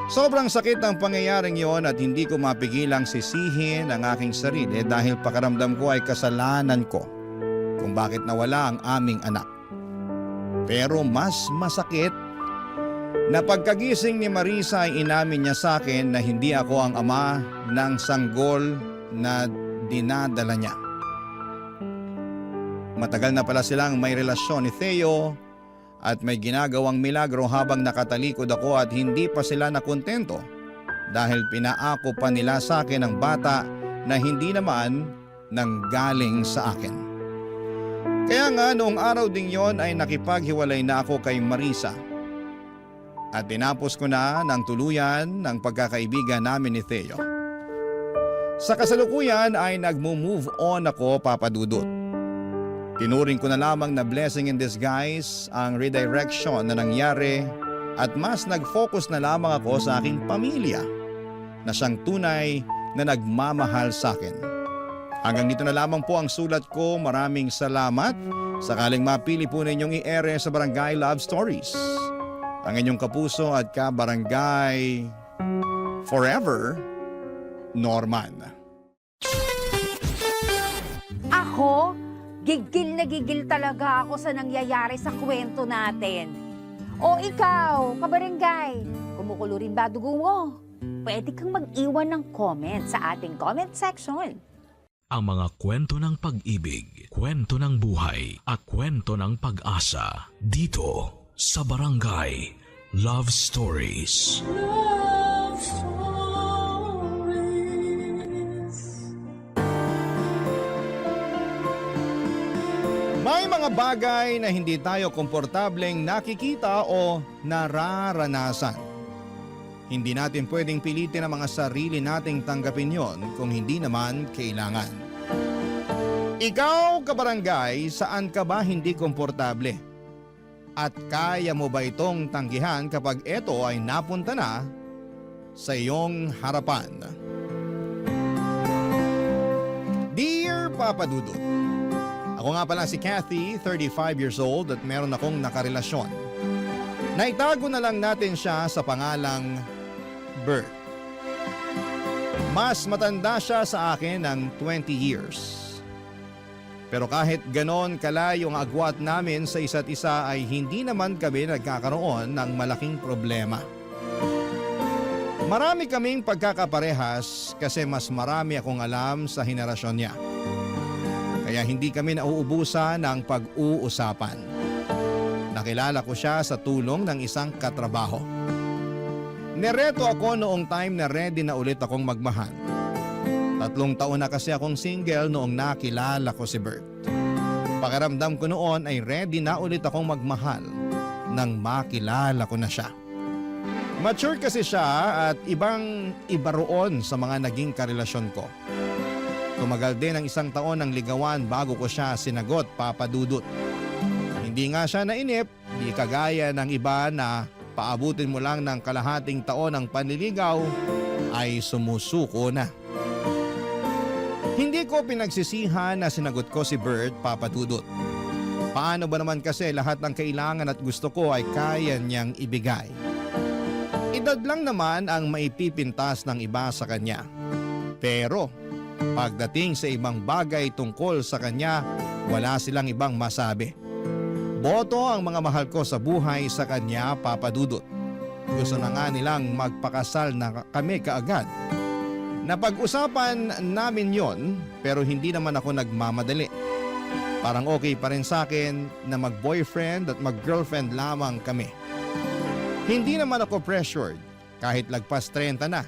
Sobrang sakit ang pangyayaring yon at hindi ko mapigilang sisihin ang aking sarili dahil pakiramdam ko ay kasalanan ko kung bakit nawala ang aming anak. Pero mas masakit na pagkagising ni Marisa ay inamin niya sa akin na hindi ako ang ama ng sanggol na dinadala niya. Matagal na pala silang may relasyon ni Theo at may ginagawang milagro habang nakatalikod ako at hindi pa sila nakontento dahil pinaako pa nila sa akin ang bata na hindi naman nanggaling sa akin. Kaya nga noong araw ding yon ay nakipaghiwalay na ako kay Marisa at tinapos ko na ng tuluyan ng pagkakaibigan namin ni Theo. Sa kasalukuyan ay nagmo-move on ako, Papa Dudut. Tinuring ko na lamang na blessing in disguise ang redirection na nangyari at mas nag-focus na lamang ako sa aking pamilya na siyang tunay na nagmamahal sa akin. Hanggang dito na lamang po ang sulat ko. Maraming salamat. Sakaling mapili po ninyong i-ere sa Barangay Love Stories. Ang inyong kapuso at kabarangay forever, Norman. Ako? Gigil na gigil talaga ako sa nangyayari sa kwento natin. O ikaw, kabarangay, kumukulo rin ba dugo mo? Pwede kang mag-iwan ng comment sa ating comment section. Ang mga kwento ng pag-ibig, kwento ng buhay at kwento ng pag-asa dito sa Barangay Love Stories. Love Stories. May mga bagay na hindi tayo komportableng nakikita o nararanasan. Hindi natin pwedeng pilitin ang mga sarili nating tanggapin yon kung hindi naman kailangan. Ikaw, kabarangay, saan ka ba hindi komportable? At kaya mo ba itong tanggihan kapag ito ay napunta na sa iyong harapan? Dear Papa Dudut, ako nga pala si Kathy, 35 years old at meron akong nakarelasyon. Naitago na lang natin siya sa pangalang Bert. Mas matanda siya sa akin ng 20 years. Pero kahit ganon kalayo ang agwat namin sa isa't isa ay hindi naman kami nagkakaroon ng malaking problema. Marami kaming pagkakaparehas kasi mas marami akong alam sa henerasyon niya. Kaya hindi kami nauubusan ng pag-uusapan. Nakilala ko siya sa tulong ng isang katrabaho. Nereto ako noong time na ready na ulit akong magmahal. 3 taon na kasi akong single noong nakilala ko si Bert. Pakiramdam ko noon ay ready na ulit akong magmahal nang makilala ko na siya. Mature kasi siya at iba roon sa mga naging karelasyon ko. Tumagal din ang 1 taon ng ligawan bago ko siya sinagot, Papa Dudut. Hindi nga siya nainip, di kagaya ng iba na paabutin mo lang ng kalahating taon ng panliligaw ay sumusuko na. Hindi ko pinagsisihan na sinagot ko si Bert, Papa Dudut. Paano ba naman kasi lahat ng kailangan at gusto ko ay kaya niyang ibigay? Edad lang naman ang maipipintas ng iba sa kanya. Pero pagdating sa ibang bagay tungkol sa kanya, wala silang ibang masabi. Boto ang mga mahal ko sa buhay sa kanya, Papa Dudut. Gusto na nga nilang magpakasal na kami kaagad. Napag-usapan namin yon pero hindi naman ako nagmamadali. Parang okay pa rin sa akin na mag-boyfriend at mag-girlfriend lamang kami. Hindi naman ako pressured kahit lagpas 30 na.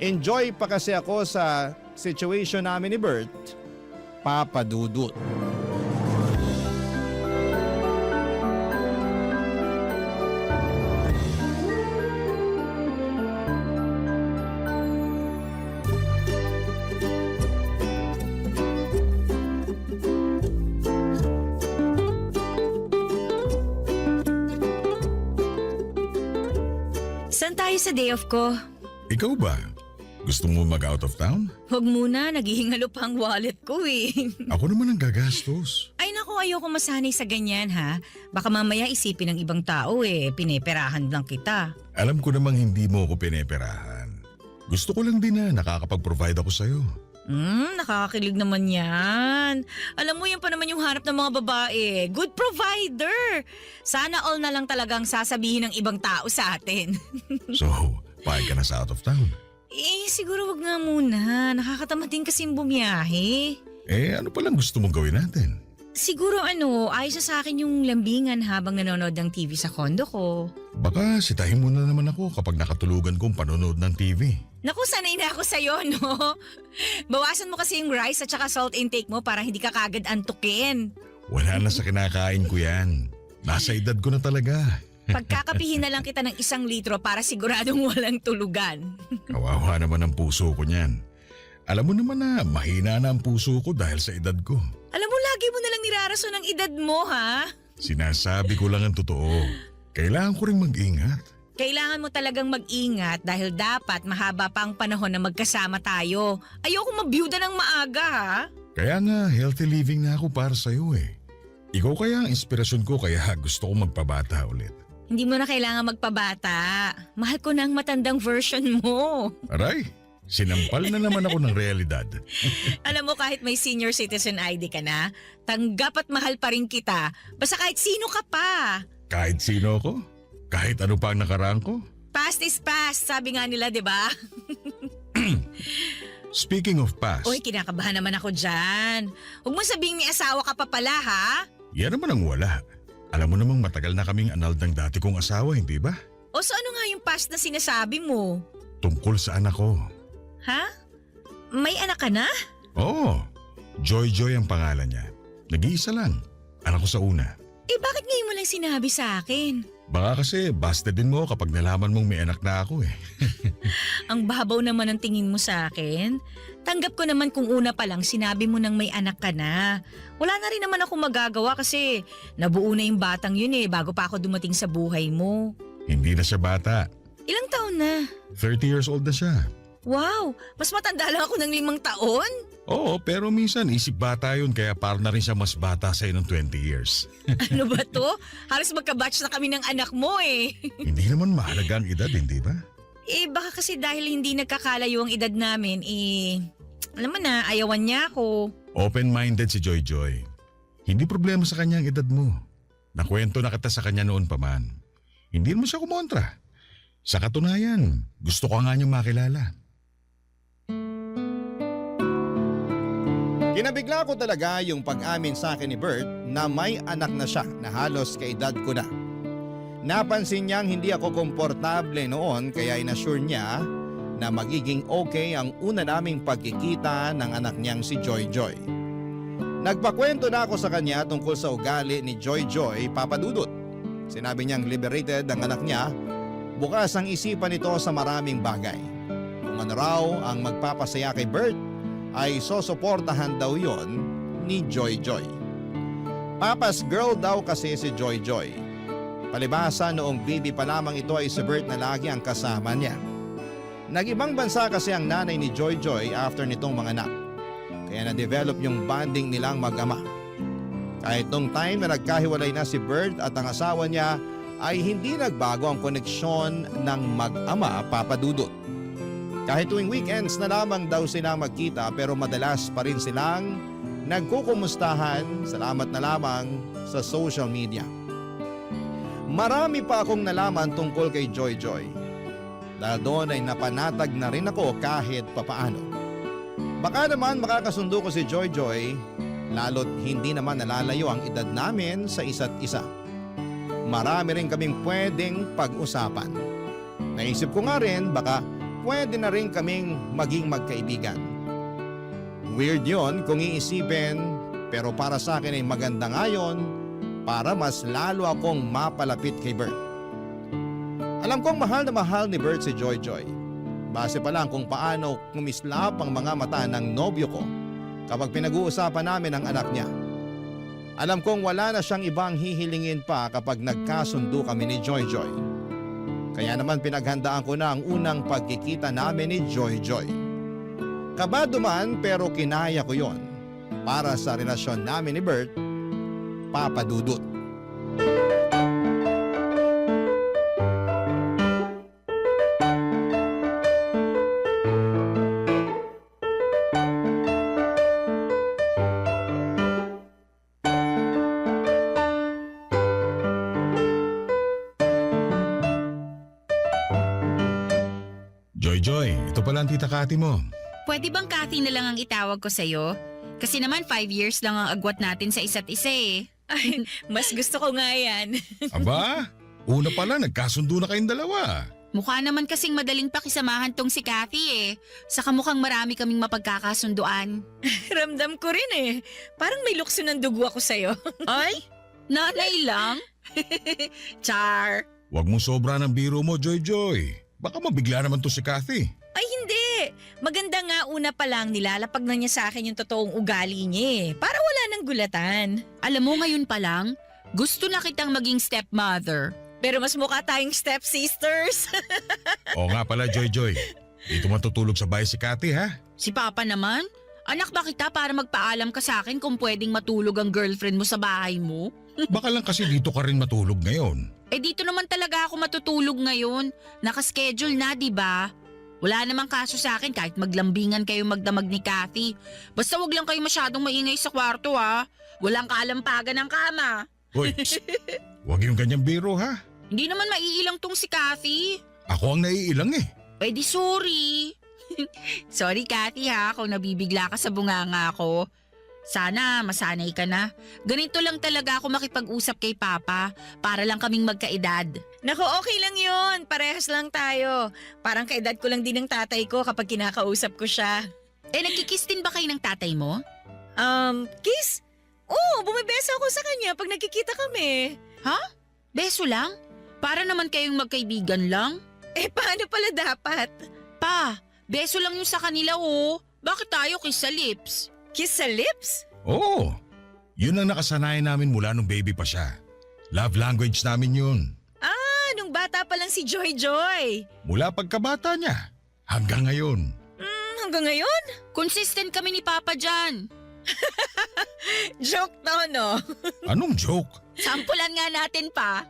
Enjoy pa kasi ako sa situation namin ni Bert, Papa Dudut. Saan tayo sa day off ko? Ikaw ba? Gusto mo mag-out of town? Huwag muna, naghihingalo pa ang wallet ko eh. Ako naman ang gagastos. Ay naku, ayoko masanay sa ganyan ha. Baka mamaya isipin ng ibang tao eh, pineperahan lang kita. Alam ko namang hindi mo ako pineperahan. Gusto ko lang din na nakakapag-provide ako sa'yo. Nakakakilig naman yan. Alam mo, yan pa naman yung hanap ng mga babae. Good provider. Sana all na lang talagang sasabihin ng ibang tao sa atin. So, pahig ka na sa out of town. Siguro wag nga muna. Nakakatamad din kasing bumiyahe. Ano palang gusto mong gawin natin? Siguro ayos na sa akin yung lambingan habang nanonood ng TV sa kondo ko. Baka sitahin mo na naman ako kapag nakatulugan kong panonood ng TV. Naku, sanay na ako sa'yo, no? Bawasan mo kasi yung rice at saka salt intake mo para hindi ka kagad antukin. Wala na sa kinakain ko yan. Nasa edad ko na talaga. Pagkakapihin na lang kita ng 1 litro para siguradong walang tulugan. Kawawa naman ang puso ko niyan. Alam mo naman na mahina na ang puso ko dahil sa edad ko. Alam mo, lagi mo nalang nirarason ang edad mo, ha? Sinasabi ko lang ang totoo. Kailangan ko ring mag-ingat. Kailangan mo talagang mag-ingat dahil dapat mahaba pa ang panahon na magkasama tayo. Ayoko mabiyuda ng maaga, ha? Kaya nga, healthy living na ako para sa'yo eh. Ikaw kaya ang inspirasyon ko kaya gusto ko magpabata ulit. Hindi mo na kailangan magpabata. Mahal ko na ang matandang version mo. Aray, sinampal na naman ako ng realidad. Alam mo, kahit may senior citizen ID ka na, tanggap at mahal pa rin kita. Basta kahit sino ka pa. Kahit sino ako? Kahit ano pa ang nakaraan ko? Past is past, sabi nga nila, di ba? Speaking of past, Uy, kinakabahan naman ako dyan. Huwag mo sabihing may asawa ka pa pala, ha? yan naman ang wala. Alam mo namang matagal na kaming anal ng dati kong asawa, hindi ba? O so ano nga yung past na sinasabi mo? Tungkol sa anak ko. Ha? May anak ka na? Oo, Joy Joy ang pangalan niya. Nag-iisa lang. Anak ko sa una. Bakit ngayon mo lang sinabi sa akin? Baka kasi busted din mo kapag nalaman mong may anak na ako eh. Ang babaw naman ang tingin mo sa akin. Tanggap ko naman kung una pa lang sinabi mo nang may anak ka na. Wala na rin naman ako magagawa kasi nabuo na yung batang yun bago pa ako dumating sa buhay mo. Hindi na siya bata. Ilang taon na? 30 years old na siya. Wow! Mas matanda lang ako ng 5 taon? Oo, pero minsan isip bata yun kaya para na rin siya mas bata sa'yo ng 20 years. Ano ba to? Halos magka-batch na kami ng anak mo Hindi naman mahalaga ang edad, hindi ba? Baka kasi dahil hindi nagkakalayo ang edad namin, alam mo na, ayawan niya ako. Open-minded si Joy Joy. Hindi problema sa kanya ang edad mo. Nakwento na kita sa kanya noon pa man. Hindi mo siya kumontra. Sa katunayan, gusto ko nga niyang makilala. Kinabigla ko talaga yung pag-amin sa akin ni Bert na may anak na siya na halos kaedad ko na. Napansin niyang hindi ako komportable noon kaya inassure niya na magiging okay ang una naming pagkikita ng anak niyang si Joy Joy. Nagpakwento na ako sa kanya tungkol sa ugali ni Joy Joy Papadudut. Sinabi niyang liberated ang anak niya, bukas ang isipan nito sa maraming bagay. Kung ano raw ang magpapasaya kay Bert, ay sosuportahan daw yon ni Joy Joy. Papa's girl daw kasi si Joy Joy. Palibasa noong baby pa lamang ito ay si Bert na lagi ang kasama niya. Nag-ibang bansa kasi ang nanay ni Joy Joy after nitong mga anak. Kaya na-develop yung bonding nilang mag-ama. Kahit nung time na nagkahiwalay na si Bert at ang asawa niya ay hindi nagbago ang koneksyon ng mag-ama Papadudut. Kahit tuwing weekends na lamang daw silang magkita pero madalas pa rin silang nagkukumustahan, salamat na lamang sa social media. Marami pa akong nalaman tungkol kay Joy Joy. Dahil doon ay napanatag na rin ako kahit papaano. Baka naman makakasundo ko si Joy Joy, lalo't hindi naman nalalayo ang edad namin sa isa't isa. Marami rin kaming pwedeng pag-usapan. Naisip ko nga rin baka pwede na rin kaming maging magkaibigan. Weird yon kung iisipin, pero para sa akin ay maganda nga yun para mas lalo akong mapalapit kay Bert. Alam kong mahal na mahal ni Bert si Joy Joy. Base pa lang kung paano kumislap ang mga mata ng nobyo ko kapag pinag-uusapan namin ang anak niya. Alam kong wala na siyang ibang hihilingin pa kapag nagkasundo kami ni Joy Joy. Kaya naman pinaghandaan ko na ang unang pagkikita namin ni Joy Joy. Kabado man pero kinaya ko yon para sa relasyon namin ni Bert, Papa Dudut. Joy Joy, ito pala ang tita Kati mo. Pwede bang Kathy na lang ang itawag ko sa'yo? Kasi naman 5 years lang ang agwat natin sa isa't isa eh. Ay, mas gusto ko nga yan. Aba, una pala nagkasundo na kayong dalawa. Mukha naman kasing madaling pakisamahan tong si Kathy eh. Saka mukhang marami kaming mapagkakasunduan. Ramdam ko rin eh. Parang may lukso ng dugo ako sa'yo. Ay, nanay lang? Char. Huwag mong sobra ng biro mo, Joy Joy. Baka mabigla naman to si Kathy. Ay hindi. Maganda nga una pa lang nilalapag na niya sa akin yung totoong ugali niya eh. Para wala nang gulatan. Alam mo ngayon pa lang, gusto na kitang maging stepmother. Pero mas mukha tayong stepsisters. Oo nga pala, Joy Joy. Dito matutulog sa bahay si Kathy, ha? Si Papa naman? Anak ba kita para magpaalam ka sa akin kung pwedeng matulog ang girlfriend mo sa bahay mo? Baka lang kasi dito ka rin matulog ngayon. Eh dito naman talaga ako matutulog ngayon. Nakaschedule na, di ba? Wala namang kaso sa akin kahit maglambingan kayo magdamag ni Kathy. Basta wag lang kayo masyadong maingay sa kwarto ha. Walang kalampagan ng kama. Hoy, huwag yung ganyang biro, ha? Hindi naman maiilang tong si Kathy. Ako ang naiilang eh. Eh di sorry. Sorry Kathy ha kung nabibigla ka sa bunganga ko. Sana masanay ka na. Ganito lang talaga ako makipag-usap kay Papa para lang kaming magkaedad. Naku, okay lang yun. Parehas lang tayo. Parang kaedad ko lang din ng tatay ko kapag kinakausap ko siya. Eh, nagkikiss din ba kayo ng tatay mo? Kiss? Oo, bumibeso ako sa kanya pag nagkikita kami. Ha? Beso lang? Para naman kayong magkaibigan lang? Eh, paano pala dapat? Pa, beso lang yung sa kanila oh. Bakit tayo kiss sa lips? Kiss sa lips? Oo. Yun ang nakasanayan namin mula nung baby pa siya. Love language namin yun. Ah, nung bata pa lang si Joy Joy. Mula pagkabata niya hanggang ngayon. Hanggang ngayon? Consistent kami ni Papa dyan. Joke to, no? Anong joke? Sampulan nga natin pa.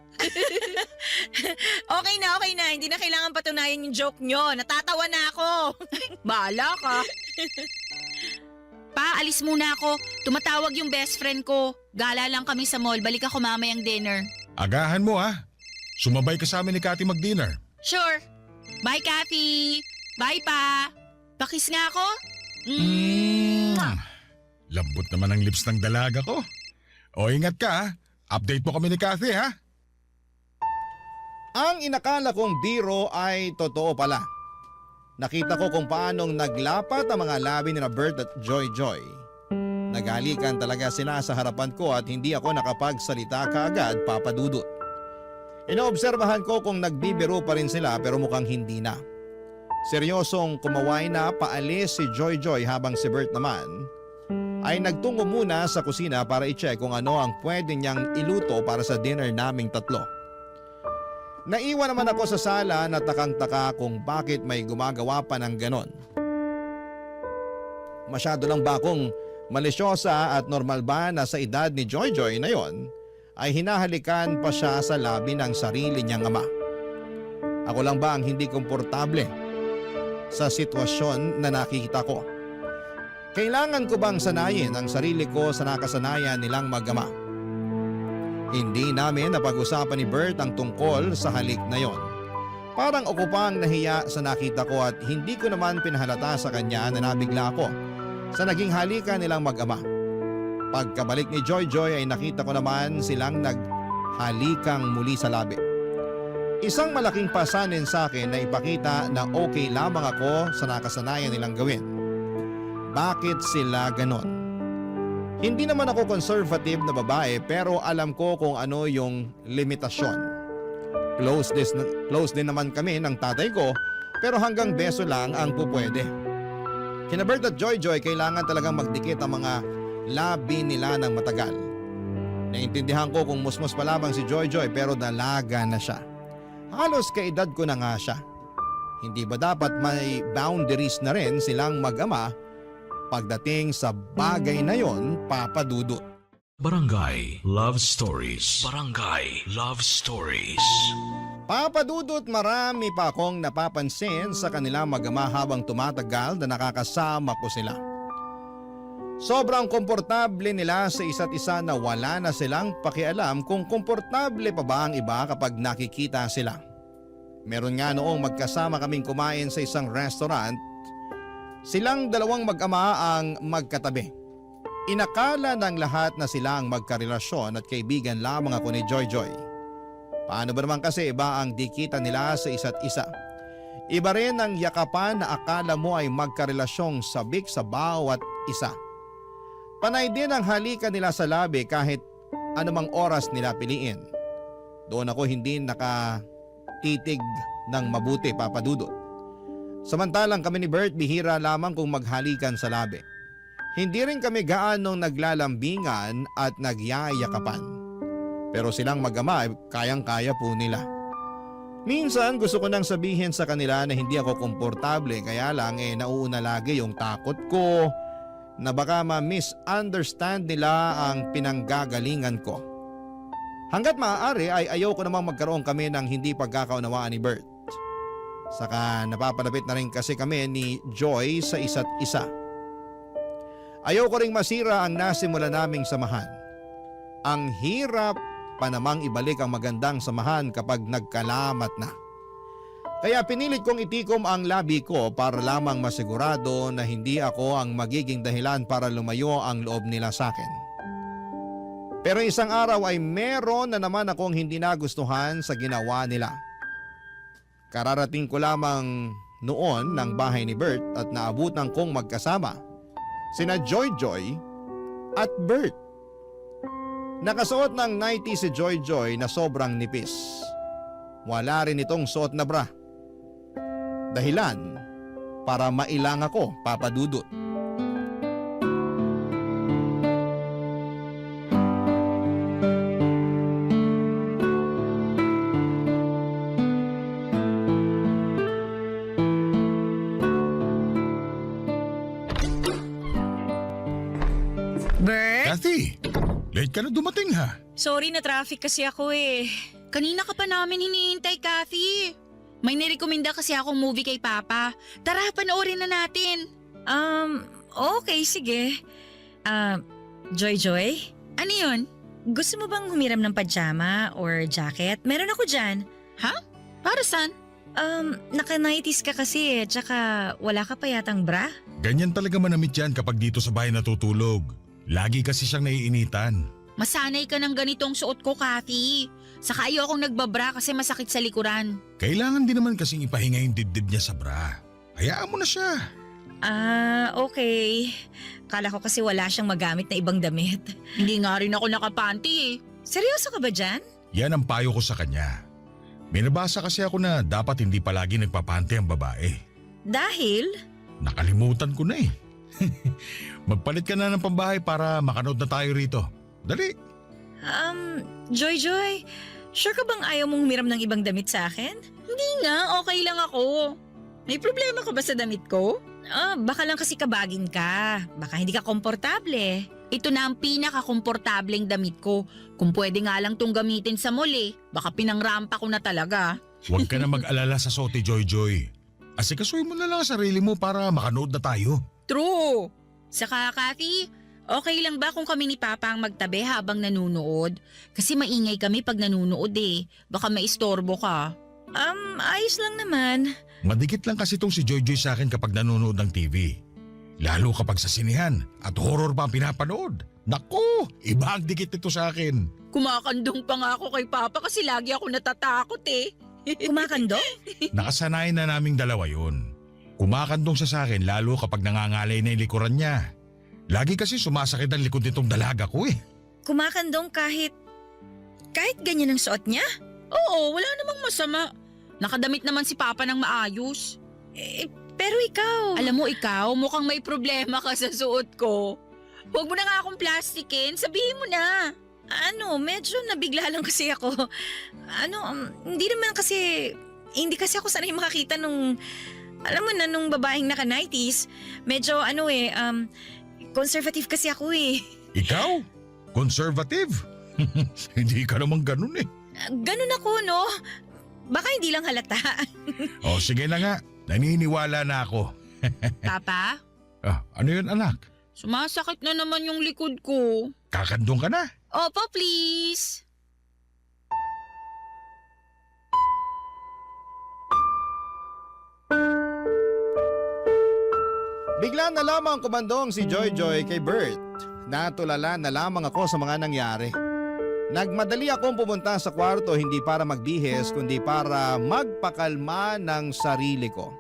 Okay na. Hindi na kailangan patunayan yung joke nyo. Natatawa na ako. Bahala ka. Pa, alis muna ako. Tumatawag yung best friend ko. Gala lang kami sa mall. Balik ako mamayang dinner. Agahan mo ha. Sumabay ka sa amin ni Kathy mag-dinner. Sure. Bye, Kathy. Bye, Pa. Pakis nga ako. Lambot naman ang lips ng dalaga ko. O ingat ka ha. Update mo kami ni Kathy ha. Ang inakala kong biro ay totoo pala. Nakita ko kung paanong naglapat ang mga labi ni Bert at Joy Joy. Naghalikan talaga sila sa harapan ko at hindi ako nakapagsalita kaagad, Papa Dudut. Inoobserbahan ko kung nagbibiro pa rin sila pero mukhang hindi na. Seryosong kumaway na paalis si Joy Joy habang si Bert naman ay nagtungo muna sa kusina para i-check kung ano ang pwede niyang iluto para sa dinner naming tatlo. Naiwan naman ako sa sala na takang-taka kung bakit may gumagawa pa ng ganon. Masyado lang ba akong malisyosa at normal ba na sa edad ni Joy Joy na yon ay hinahalikan pa siya sa labi ng sarili niyang ama? Ako lang ba ang hindi komportable sa sitwasyon na nakikita ko? Kailangan ko bang sanayin ang sarili ko sa nakasanayan nilang mag-ama? Hindi namin napag-usapan ni Bert ang tungkol sa halik na yon. Parang ako pang nahiya sa nakita ko at hindi ko naman pinahalata sa kanya na nabigla ako sa naging halikan nilang mag-ama. Pagkabalik ni Joy Joy ay nakita ko naman silang naghalikang muli sa labi. Isang malaking pasanin sa akin na ipakita na okay lamang ako sa nakasanayan nilang gawin. Bakit sila ganon? Hindi naman ako conservative na babae pero alam ko kung ano yung limitasyon. Close din naman kami ng tatay ko pero hanggang beso lang ang pupwede. Kina Bert at Joy Joy kailangan talagang magdikit ang mga labi nila ng matagal. Naintindihan ko kung musmos pa lamang si Joy Joy pero dalaga na siya. Halos kaedad ko na nga siya. Hindi ba dapat may boundaries na rin silang mag-ama pagdating sa bagay na yon, Papa Dudut? Barangay Love Stories. Barangay Love Stories. Papa Dudut, marami pa akong napapansin sa kanila mag-ama habang tumatagal na nakakasama ko sila. Sobrang komportable nila sa isa't isa na wala na silang pakialam kung komportable pa ba ang iba kapag nakikita sila. Meron nga noong magkasama kaming kumain sa isang restaurant, silang dalawang mag-ama ang magkatabi. Inakala ng lahat na sila ang magkarelasyon at kaibigan lamang ako ni Joy Joy. Paano ba naman kasi iba ang dikitan nila sa isa't isa? Iba rin ang yakapan na akala mo ay magkarelasyong sabik sa bawat isa. Panay din ang halikan nila sa labi kahit anumang oras nila piliin. Doon ako hindi nakatitig ng mabuti, Papa Dudut. Samantalang kami ni Bert bihira lamang kung maghalikan sa labi. Hindi rin kami gaanong naglalambingan at nagyayakapan. Pero silang mag-ama ay kayang-kaya po nila. Minsan gusto ko nang sabihin sa kanila na hindi ako komportable, kaya lang nauuna lagi yung takot ko na baka ma-misunderstand nila ang pinanggagalingan ko. Hanggat maaari ay ayaw ko namang magkaroon kami ng hindi pagkakaunawaan ni Bert. Saka napapalapit na rin kasi kami ni Joy sa isa't isa. Ayaw ko ring masira ang nasimula naming samahan. Ang hirap pa namang ibalik ang magandang samahan kapag nagkalamat na. Kaya pinilit kong itikom ang labi ko para lamang masigurado na hindi ako ang magiging dahilan para lumayo ang loob nila sa akin. Pero isang araw ay meron na naman akong hindi nagustuhan sa ginawa nila. Kararating ko lamang noon ng bahay ni Bert at naabutan kong magkasama sina Joy Joy at Bert. Nakasuot ng 90 si Joy Joy na sobrang nipis. Wala rin itong suot na bra. Dahilan para mailang ako, Papa Dudut. Bert? Kathy, late ka na dumating ha. Sorry na traffic kasi ako eh. Kanina ka pa namin hinihintay, Kathy. May nirekomenda kasi akong movie kay Papa. Tara, panoorin na natin. Okay, sige. Joy Joy? Ano yun? Gusto mo bang humiram ng pajama or jacket? Meron ako dyan. Para saan? Naka-90s ka kasi eh, tsaka wala ka pa yatang bra? Ganyan talaga manamit yan kapag dito sa bahay natutulog. Lagi kasi siyang naiinitan. Masanay ka ng ganitong suot ko, Kathy. Saka ayokong nagbabra kasi masakit sa likuran. Kailangan din naman kasing ipahinga yung dibdib niya sa bra. Hayaan mo na siya. Okay. Kala ko kasi wala siyang magamit na ibang damit. Hindi nga rin ako nakapanty eh. Seryoso ka ba dyan? Yan ang payo ko sa kanya. May nabasa kasi ako na dapat hindi palagi nagpapante ang babae. Dahil? Nakalimutan ko na eh. Magpalit ka na ng pambahay para makanood na tayo rito. Dali. Joy Joy, sure ka bang ayaw mong humiram ng ibang damit sa akin? Hindi nga, okay lang ako. May problema ka ba sa damit ko? Baka lang kasi kabagin ka. Baka hindi ka komportable. Ito na ang pinaka-komportableng damit ko. Kung pwede nga lang tong gamitin sa mall eh. Baka pinangrampa ko na talaga. Huwag ka na mag-alala sa suot ni Joy Joy. Asikasuhin mo na lang ang sarili mo para makanood na tayo. True. Saka, Kathy, okay lang ba kung kami ni Papa ang magtabi habang nanunood? Kasi maingay kami pag nanunood eh. Baka maistorbo ka. Ayos lang naman. Madikit lang kasi itong si Joy Joy sa akin kapag nanonood ng TV. Lalo kapag sa sinihan at horror pa ang pinapanood. Naku, iba ang dikit nito sa akin. Kumakandong pa nga ako kay Papa kasi lagi ako natatakot eh. Kumakandong? Nakasanayan na naming dalawa yun. Kumakandong siya sa akin lalo kapag nangangalay na yung likuran niya. Lagi kasi sumasakit ang likod nitong dalaga ko eh. Kumakandong kahit ganyan ang suot niya? Oo, wala namang masama. Nakadamit naman si Papa ng maayos. Pero ikaw… Alam mo ikaw, mukhang may problema ka sa suot ko. Huwag mo na nga akong plastikin, sabihin mo na. Medyo nabigla lang kasi ako. Hindi kasi ako sanay makakita nung, alam mo na, nung babaeng naka-90s. Medyo conservative kasi ako eh. Ikaw? Conservative? Hindi ka naman ganun eh. Ganun ako, no? Baka hindi lang halata. O sige na nga, naniniwala na ako. Papa, Ano yun anak? sumasakit na naman yung likod ko. Kakandong ka na? Opo, please. Bigla na lamang kumandong si Joy Joy kay Bert. Natulala na lamang ako sa mga nangyari. Nagmadali akong pumunta sa kwarto hindi para magbihis kundi para magpakalma ng sarili ko.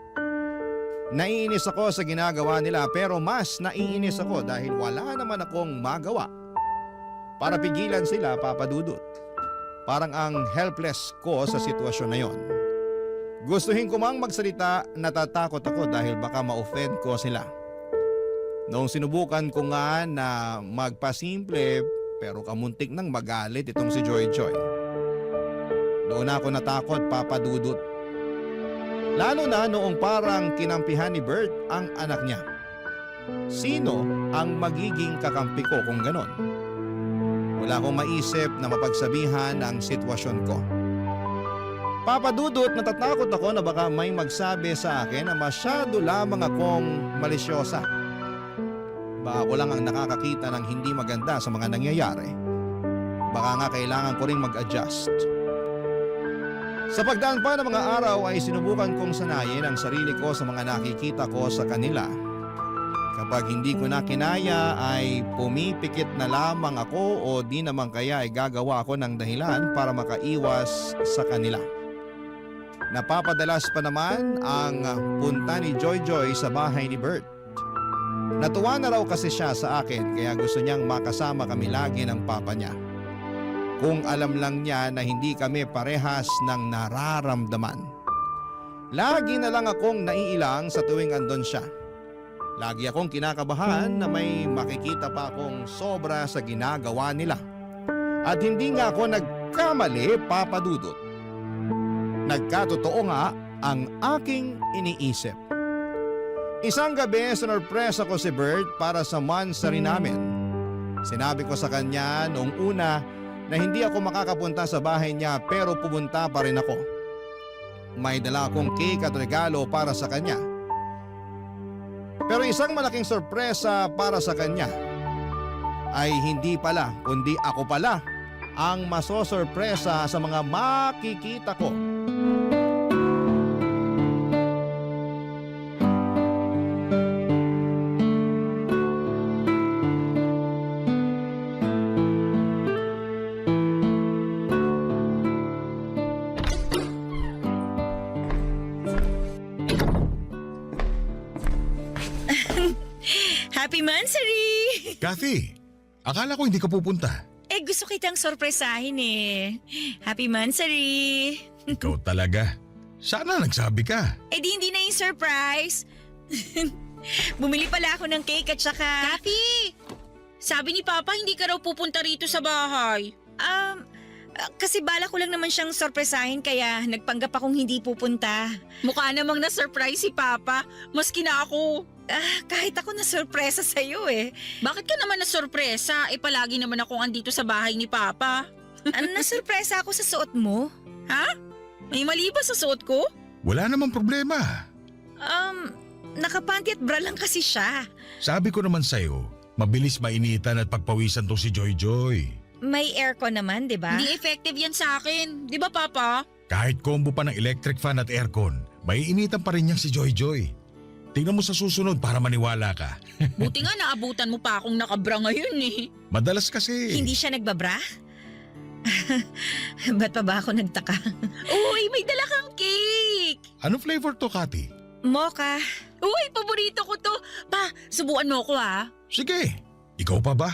Naiinis ako sa ginagawa nila pero mas naiinis ako dahil wala naman akong magawa para pigilan sila, Papa Dudut. Parang ang helpless ko sa sitwasyon na yon. Gustuhin ko mang magsalita, natatakot ako dahil baka ma-offend ko sila. Noong sinubukan ko nga na magpasimple pero kamuntik nang magalit itong si Joy Joy. Doon ako natakot, Papa Dudut. Lalo na noong parang kinampihan ni Bert ang anak niya. Sino ang magiging kakampi ko kung ganon? Wala akong maisip na mapagsabihan ang sitwasyon ko. Papa Dudut, natatakot ako na baka may magsabi sa akin na masyado lamang akong malisyosa. Baka ako lang ang nakakakita ng hindi maganda sa mga nangyayari. Baka nga kailangan ko ring mag-adjust. Sa pagdaan pa ng mga araw ay sinubukan kong sanayin ang sarili ko sa mga nakikita ko sa kanila. Kapag hindi ko na kinaya ay pumipikit na lamang ako o di naman kaya ay gagawa ako ng dahilan para makaiwas sa kanila. Napapadalas pa naman ang punta ni Joy Joy sa bahay ni Bert. Natuwa na raw kasi siya sa akin kaya gusto niyang makasama kami lagi ng papa niya. Kung alam lang niya na hindi kami parehas ng nararamdaman. Lagi na lang akong naiilang sa tuwing andon siya. Lagi akong kinakabahan na may makikita pa akong sobra sa ginagawa nila. At hindi nga ako nagkamali, Papa Dudut. Nagkatotoo nga ang aking iniisip. Isang gabi, sinurpresa ko si Bert para sa monthsary namin. Sinabi ko sa kanya noong una na hindi ako makakapunta sa bahay niya pero pumunta pa rin ako. May dala akong cake at regalo para sa kanya. Pero isang malaking sorpresa para sa kanya ay hindi pala kundi ako pala ang masosorpresa sa mga makikita ko. Happy Monthsary! Kathy, akala ko hindi ka pupunta. Gusto kitang sorpresahin eh. Happy Monthsary! Ikaw talaga. Sana nagsabi ka. Di hindi na yung surprise. Bumili pala ako ng cake at saka... Kathy! Sabi ni Papa hindi ka raw pupunta rito sa bahay. Kasi bala ko lang naman siyang sorpresahin kaya nagpanggap akong hindi pupunta. Mukha namang na-surprise si Papa. Maski na ako. Kahit ako na sorpresa sa'yo eh. Bakit ka naman na-sorpresa? Palagi naman akong andito sa bahay ni Papa. Nasurpresa ako sa suot mo. Ha? May mali ba sa suot ko? Wala namang problema. Nakapanty at bra lang kasi siya. Sabi ko naman sa'yo, mabilis mainitan at pagpawisan to si Joy Joy. May aircon naman, di ba? Hindi effective yan sa akin. Di ba, Papa? Kahit combo pa ng electric fan at aircon, may initan pa rin niyang si Joy Joy. Tingnan mo sa susunod para maniwala ka. Buti nga naabutan mo pa akong nakabra ngayon eh. Madalas kasi. Hindi siya nagbabra? Ba't pa ba ako nagtaka? Uy, may dala kang cake! Ano flavor to, Kati? Mocha. Uy, paborito ko to. Pa, subuan mo ko ha. Sige, ikaw pa ba?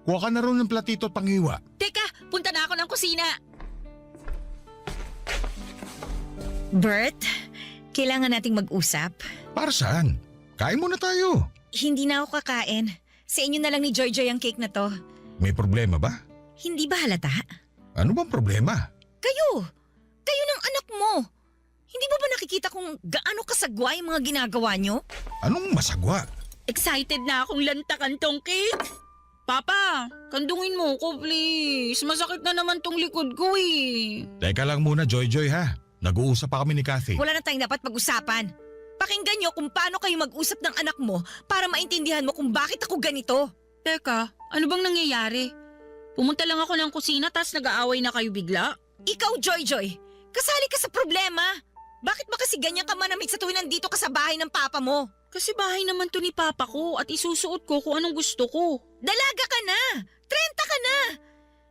Kuha ka na rin ng platito at panghiwa. Teka, punta na ako ng kusina. Bert, kailangan nating mag-usap. Para saan? Kain muna tayo. Hindi na ako kakain. Sa inyo na lang ni Joy Joy ang cake na to. May problema ba? Hindi ba halata? Ano bang problema? Kayo ng anak mo. Hindi mo ba nakikita kung gaano kasagwa yung mga ginagawa nyo? Anong masagwa? Excited na akong lantakan tong cake. Papa, kandungin mo ko please. Masakit na naman tong likod ko eh. Teka lang muna, Joy ha. Nag-uusap pa kami ni Kathy. Wala na tayong dapat pag-usapan. Pakinggan nyo kung paano kayo mag-usap ng anak mo para maintindihan mo kung bakit ako ganito. Teka, ano bang nangyayari? Pumunta lang ako ng kusina tas nag-aaway na kayo bigla? Ikaw, Joy, kasali ka sa problema. Bakit ba kasi ganyan ka manamit sa tuwing nandito ka sa bahay ng papa mo? Kasi bahay naman to ni papa ko at isusuot ko kung anong gusto ko. Dalaga ka na! 30 ka na!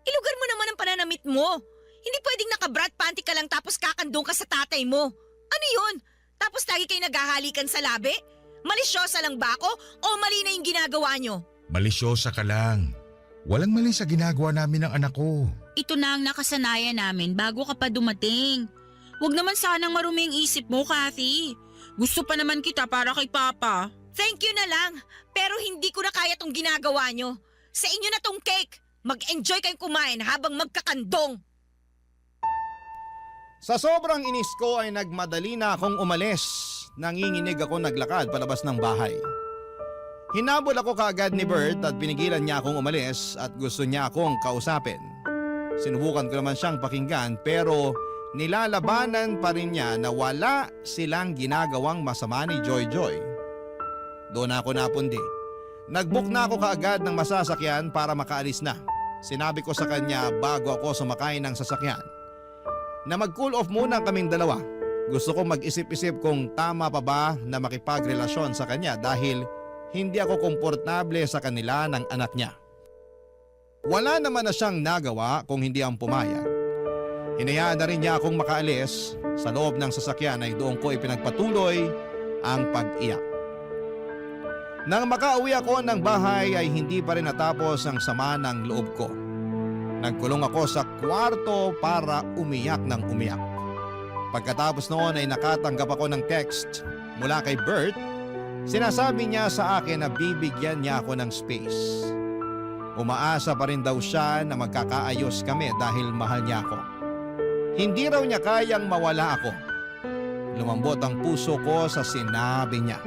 Ilugar mo naman ang pananamit mo. Hindi pwedeng naka-brat panty ka lang tapos kakandong ka sa tatay mo. Ano yun? Tapos lagi kayo naghahalikan sa labi? Malisyosa lang ba ako o mali na yung ginagawa nyo? Malisyosa ka lang. Walang mali sa ginagawa namin ng anak ko. Ito na ang nakasanayan namin bago ka pa dumating. Huwag naman sanang marumi ang isip mo, Kathy. Gusto pa naman kita para kay Papa. Thank you na lang, pero hindi ko na kaya tong ginagawa nyo. Sa inyo na tong cake. Mag-enjoy kayong kumain habang magkakandong. Sa sobrang inis ko ay nagmadali na akong umalis. Nanginginig ako naglakad palabas ng bahay. Hinabol ako kaagad ni Bert at pinigilan niya akong umalis at gusto niya akong kausapin. Sinubukan ko naman siyang pakinggan pero nilalabanan pa rin niya na wala silang ginagawang masama ni Joy. Doon ako napundi. Nag-book na ako kaagad ng masasakyan para makaalis na. Sinabi ko sa kanya bago ako sumakay ng sasakyan na mag-cool off muna kaming dalawa. Gusto ko mag-isip-isip kung tama pa ba na makipagrelasyon sa kanya dahil hindi ako komportable sa kanila ng anak niya. Wala naman na siyang nagawa kung hindi ang pumayag. Hinayaan na rin niya akong makaalis. Sa loob ng sasakyan ay doon ko ipinagpatuloy ang pag-iyak. Nang makauwi ako ng bahay ay hindi pa rin natapos ang sama ng loob ko. Nagkulong ako sa kwarto para umiyak ng umiyak. Pagkatapos noon ay nakatanggap ako ng text mula kay Bert. Sinasabi niya sa akin na bibigyan niya ako ng space. Umaasa pa rin daw siya na magkakaayos kami dahil mahal niya ako. Hindi raw niya kayang mawala ako. Lumambot ang puso ko sa sinabi niya.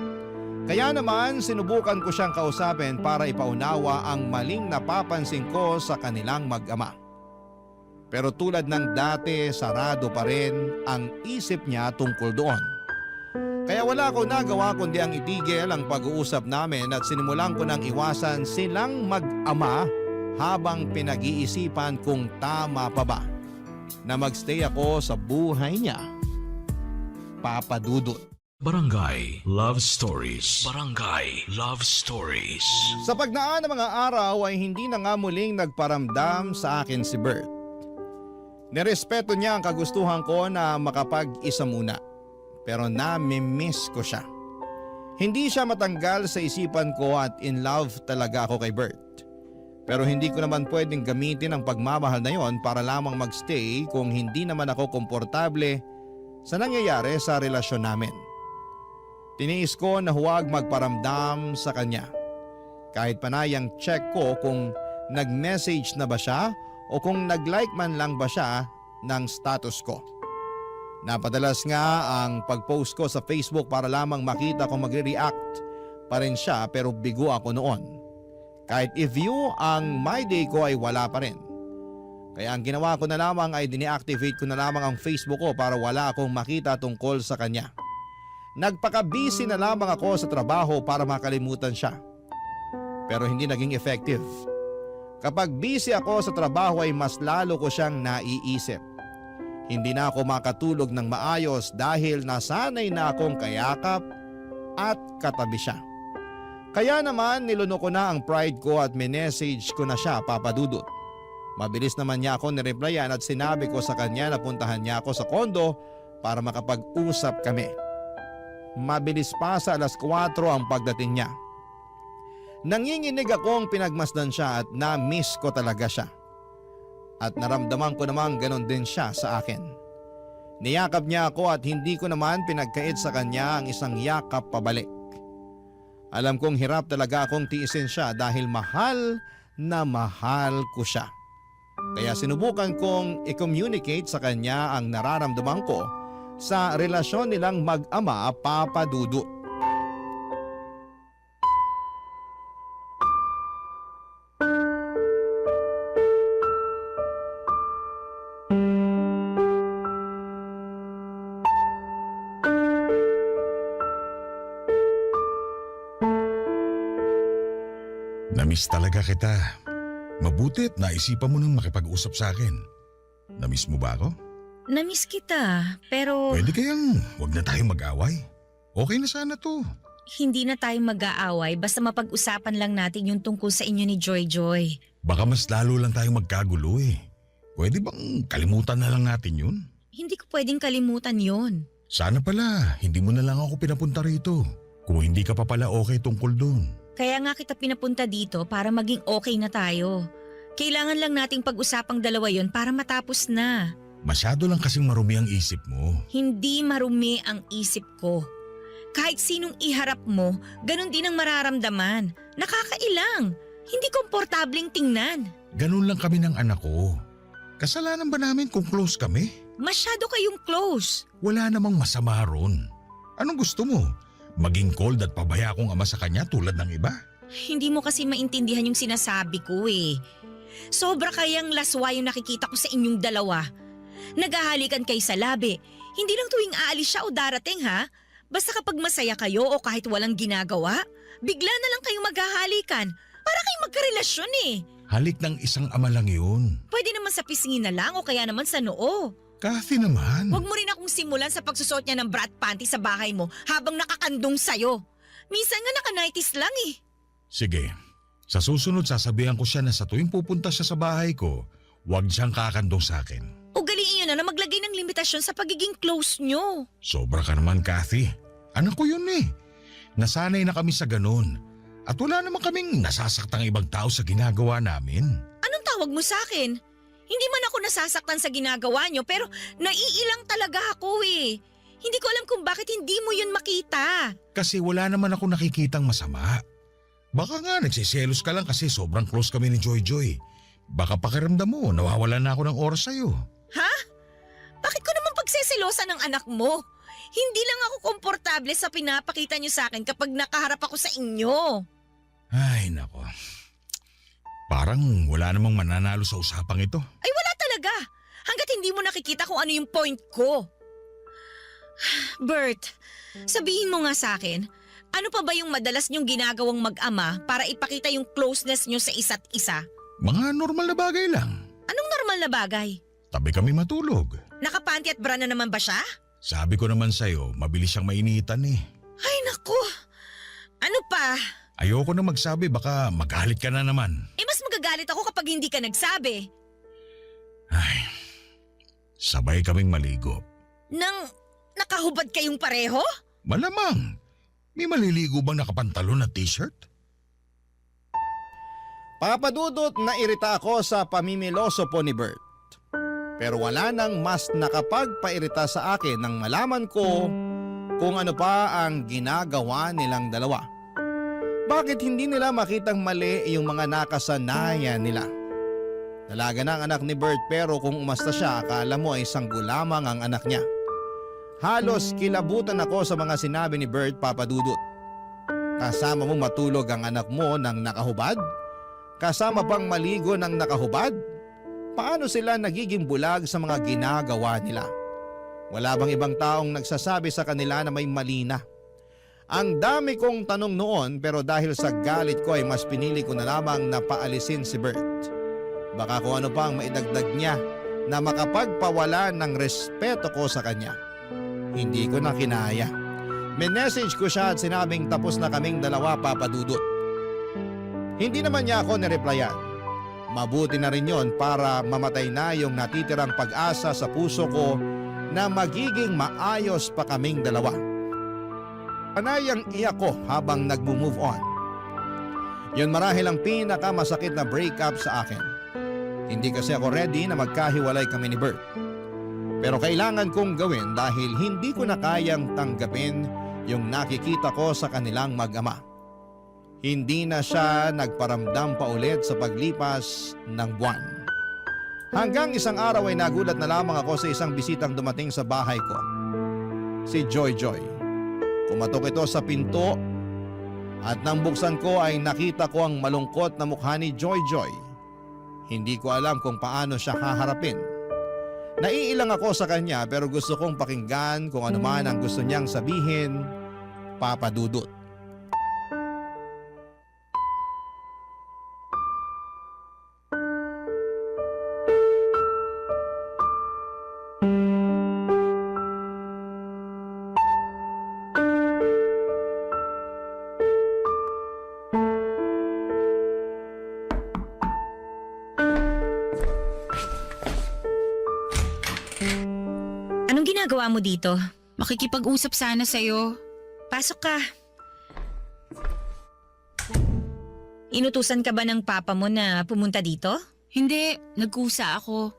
Kaya naman sinubukan ko siyang kausapin para ipaunawa ang maling napapansin ko sa kanilang mag-ama. Pero tulad ng dati, sarado pa rin ang isip niya tungkol doon. Kaya wala akong nagawa kundi ang itigil ang pag-uusap namin at sinimulan ko nang iwasan silang mag-ama habang pinag-iisipan kung tama pa ba na magstay ako sa buhay niya. Papa Dudut. Barangay Love Stories. Barangay Love Stories. Sa pagnaan ng mga araw ay hindi na nga muling nagparamdam sa akin si Bert. Nirespeto niya ang kagustuhan ko na makapag-isa muna. Pero nami-miss ko siya. Hindi siya matanggal sa isipan ko at in love talaga ako kay Bert. Pero hindi ko naman pwedeng gamitin ang pagmamahal na yon para lamang magstay kung hindi naman ako komportable sa nangyayari sa relasyon namin. Tiniis ko na huwag magparamdam sa kanya. Kahit panayang check ko kung nag-message na ba siya o kung nag-like man lang ba siya ng status ko. Napadalas nga ang pag-post ko sa Facebook para lamang makita kung magre-react pa rin siya pero bigo ako noon. Kahit i-view ang my day ko ay wala pa rin. Kaya ang ginawa ko na lamang ay dine-activate ko na lamang ang Facebook ko para wala akong makita tungkol sa kanya. Nagpaka-busy na lamang ako sa trabaho para makalimutan siya. Pero hindi naging effective. Kapag busy ako sa trabaho ay mas lalo ko siyang naiisip. Hindi na ako makatulog ng maayos dahil nasanay na akong kayakap at katabi siya. Kaya naman niluno ko na ang pride ko at minessage ko na siya, Papa Dudut. Mabilis naman niya ako nireplyan at sinabi ko sa kanya na puntahan niya ako sa kondo para makapag-usap kami. Mabilis pa sa 4:00 ang pagdating niya. Nanginginig akong pinagmasdan siya at na-miss ko talaga siya. At naramdaman ko namang ganon din siya sa akin. Niyakap niya ako at hindi ko naman pinagkait sa kanya ang isang yakap pabalik. Alam kong hirap talaga akong tiisin siya dahil mahal na mahal ko siya. Kaya sinubukan kong i-communicate sa kanya ang nararamdaman ko sa relasyon nilang mag-ama, Papa Dudut. Namiss talaga kita. Mabutit naisipan mo nang makipag-usap sa akin. Namiss mo ba ako? Namiss kita, pero Pwede kayang wag na tayong mag-away. Okay na sana to. hindi na tayo mag-aaway basta mapag-usapan lang natin yung tungkol sa inyo ni Joy Joy. Baka mas lalo lang tayong magkagulo eh. Pwede bang kalimutan na lang natin yun? Hindi ko pwedeng kalimutan yon. Sana pala, hindi mo na lang ako pinapunta rito. Kung hindi ka pa pala okay tungkol doon. Kaya nga kita pinapunta dito para maging okay na tayo. Kailangan lang nating pag-usapang dalawa yon para matapos na. Masyado lang kasing marumi ang isip mo. Hindi marumi ang isip ko. Kahit sinong iharap mo, ganun din ang mararamdaman. Nakakailang. Hindi komportabling tingnan. Ganun lang kami ng anak ko. Kasalanan ba namin kung close kami? Masyado kayong close. Wala namang masama ron. Anong gusto mo? Maging cold at pabaya akong ama sa kanya tulad ng iba? Hindi mo kasi maintindihan yung sinasabi ko eh. Sobra kayang laswa yung nakikita ko sa inyong dalawa. Naghahalikan kayo sa labi. Hindi lang tuwing aalis siya o darating ha. Basta kapag masaya kayo o kahit walang ginagawa, bigla na lang kayong maghahalikan. Para kayong magkarelasyon eh. Halik ng isang ama lang yun. Pwede naman sa pisngin na lang o kaya naman sa noo. Kathy naman. Huwag mo rin akong simulan sa pagsusot niya ng brat panty sa bahay mo habang nakakandong sa'yo. Minsan nga naka-nighties lang eh. Sige, sa susunod sasabihan ko siya na sa tuwing pupunta siya sa bahay ko, huwag siyang kakandong sa akin. Ugaliin niyo na maglagay ng limitasyon sa pagiging close niyo. Sobra ka naman, Kathy. Anak ko yun eh. Nasanay na kami sa ganun. At wala naman kaming nasasaktang ibang tao sa ginagawa namin. Anong tawag mo sa akin? Hindi man ako nasasaktan sa ginagawa niyo pero naiilang talaga ako eh. Hindi ko alam kung bakit hindi mo yun makita. Kasi wala naman ako nakikitang masama. Baka nga nagsiselos ka lang kasi sobrang close kami ni Joy Joy. Baka pakiramdam mo, nawawalan na ako ng oras sa'yo. Ha? Bakit ko naman pagsisilosa ng anak mo? Hindi lang ako komportable sa pinapakita niyo sa akin kapag nakaharap ako sa inyo. Ay, nako. Parang wala namang mananalo sa usapang ito. Ay wala talaga. Hanggat hindi mo nakikita kung ano yung point ko. Bert, sabihin mo nga sa akin, ano pa ba yung madalas niyong ginagawang mag-ama para ipakita yung closeness niyo sa isa't isa? Mga normal na bagay lang. Anong normal na bagay? Tabi kami matulog. Nakapanty at bra na naman ba siya? Sabi ko naman sa'yo, mabilis siyang mainitan eh. Ay naku. Ano pa? Ayoko na magsabi, baka magalit ka na naman. Eh mas magagalit ako kapag hindi ka nagsabi. Ay, sabay kaming maligo. Nang nakahubad kayong pareho? Malamang. May maliligo bang nakapantalon na t-shirt? Papadudot na irita ako sa pamimiloso po ni Bert. Pero wala nang mas nakapagpairita sa akin nang malaman ko kung ano pa ang ginagawa nilang dalawa. Bakit hindi nila makitang mali yung mga nakasanayan nila? Dalaga na ang anak ni Bert pero kung umasta siya akala mo ay sanggol lamang ang anak niya. Halos kilabutan ako sa mga sinabi ni Bert, Papadudot. Kasama mo matulog ang anak mo nang nakahubad? Kasama pang maligo ng nakahubad? Paano sila nagiging bulag sa mga ginagawa nila? Wala bang ibang taong nagsasabi sa kanila na may mali na? Ang dami kong tanong noon pero dahil sa galit ko ay mas pinili ko na lamang na paalisin si Bert. Baka kung ano pa ang maidagdag niya na makapagpawala ng respeto ko sa kanya. Hindi ko na kinaya. Minessage ko siya at sinabing tapos na kaming dalawa, Papadudot. Hindi naman niya ako nireplyan. Mabuti na rin yon para mamatay na yung natitirang pag-asa sa puso ko na magiging maayos pa kaming dalawa. Panayang iyak ko habang nagmo-move on. Yun marahil ang pinakamasakit na breakup sa akin. Hindi kasi ako ready na magkahiwalay kami ni Bert. Pero kailangan kong gawin dahil hindi ko na kayang tanggapin yung nakikita ko sa kanilang mag-ama. Hindi na siya nagparamdam pa ulit sa paglipas ng buwan. Hanggang isang araw ay nagulat na lamang ako sa isang bisitang dumating sa bahay ko. Si Joy Joy. Kumatok ito sa pinto at nang buksan ko ay nakita ko ang malungkot na mukha ni Joy Joy. Hindi ko alam kung paano siya haharapin. Naiilang ako sa kanya pero gusto kong pakinggan kung ano man ang gusto niyang sabihin, Papa Dudut. Anong ginagawa mo dito? Makikipag-usap sana sa'yo. Pasok ka. Inutusan ka ba ng papa mo na pumunta dito? Hindi, nagkusa ako.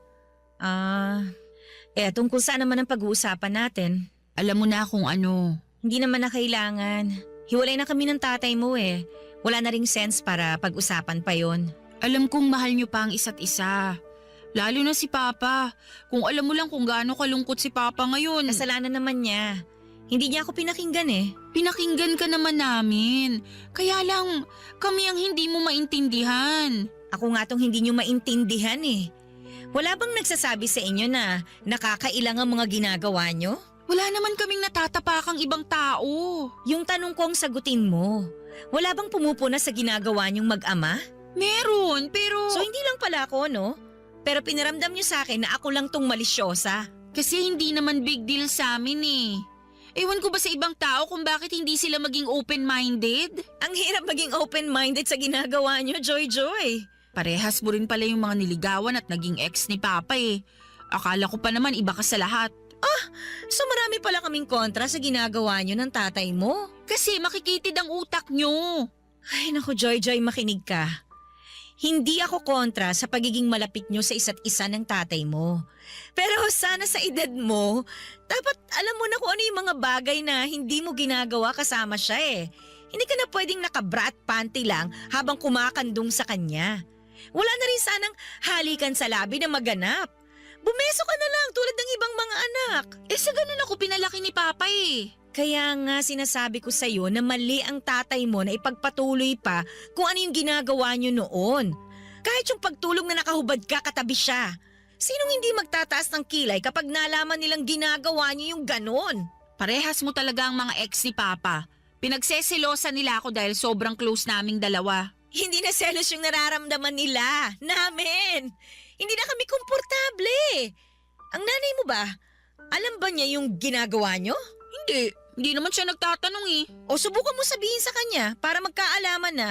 Tungkol saan naman ang pag-uusapan natin? Alam mo na kung ano. Hindi naman na kailangan. Hiwalay na kami ng tatay mo eh. Wala na ring sense para pag-usapan pa yon. Alam kong mahal niyo pa ang isa't isa. Lalo na si Papa. Kung alam mo lang kung gaano kalungkot si Papa ngayon. Kasalanan naman niya. Hindi niya ako pinakinggan eh. Pinakinggan ka naman namin. Kaya lang, kami ang hindi mo maintindihan. Ako nga tong hindi niyo maintindihan eh. Wala bang nagsasabi sa inyo na nakakailang ang mga ginagawa niyo? Wala naman kaming natatapakang ibang tao. Yung tanong ko ang sagutin mo. Wala bang pumupuna sa ginagawa niyong mag-ama? Meron, pero... So hindi lang pala ako, no? Pero pinaramdam niyo sa akin na ako lang tong malisyosa. Kasi hindi naman big deal sa amin eh. Ewan ko ba sa ibang tao kung bakit hindi sila maging open-minded? Ang hirap maging open-minded sa ginagawa niyo, Joy Joy. Parehas mo rin pala yung mga niligawan at naging ex ni Papa eh. Akala ko pa naman iba ka sa lahat. So marami pala kaming kontra sa ginagawa niyo ng tatay mo. Kasi makikitid ang utak nyo. Ay naku, Joy Joy, makinig ka. Hindi ako kontra sa pagiging malapit nyo sa isa't isa ng tatay mo. Pero sana sa edad mo, dapat alam mo na kung ano yung mga bagay na hindi mo ginagawa kasama siya eh. Hindi ka na pwedeng naka-bra at panty lang habang kumakandong sa kanya. Wala na rin sanang halikan sa labi na maganap. Bumeso ka na lang tulad ng ibang mga anak. Sa ganun ako pinalaki ni Papa eh. Kaya nga sinasabi ko sa'yo na mali ang tatay mo na ipagpatuloy pa kung ano yung ginagawa nyo noon. Kahit yung pagtulog na nakahubad ka, katabi siya. Sinong hindi magtataas ng kilay kapag nalaman nilang ginagawa nyo yung ganon? Parehas mo talaga ang mga ex ni Papa. Pinagseselosan nila ako dahil sobrang close naming dalawa. Hindi na selos yung nararamdaman nila. Namin. Hindi na kami komportable. Ang nanay mo ba, alam ba niya yung ginagawa nyo? Hindi naman siya nagtatanong eh. O subukan mo sabihin sa kanya para magkaalaman na.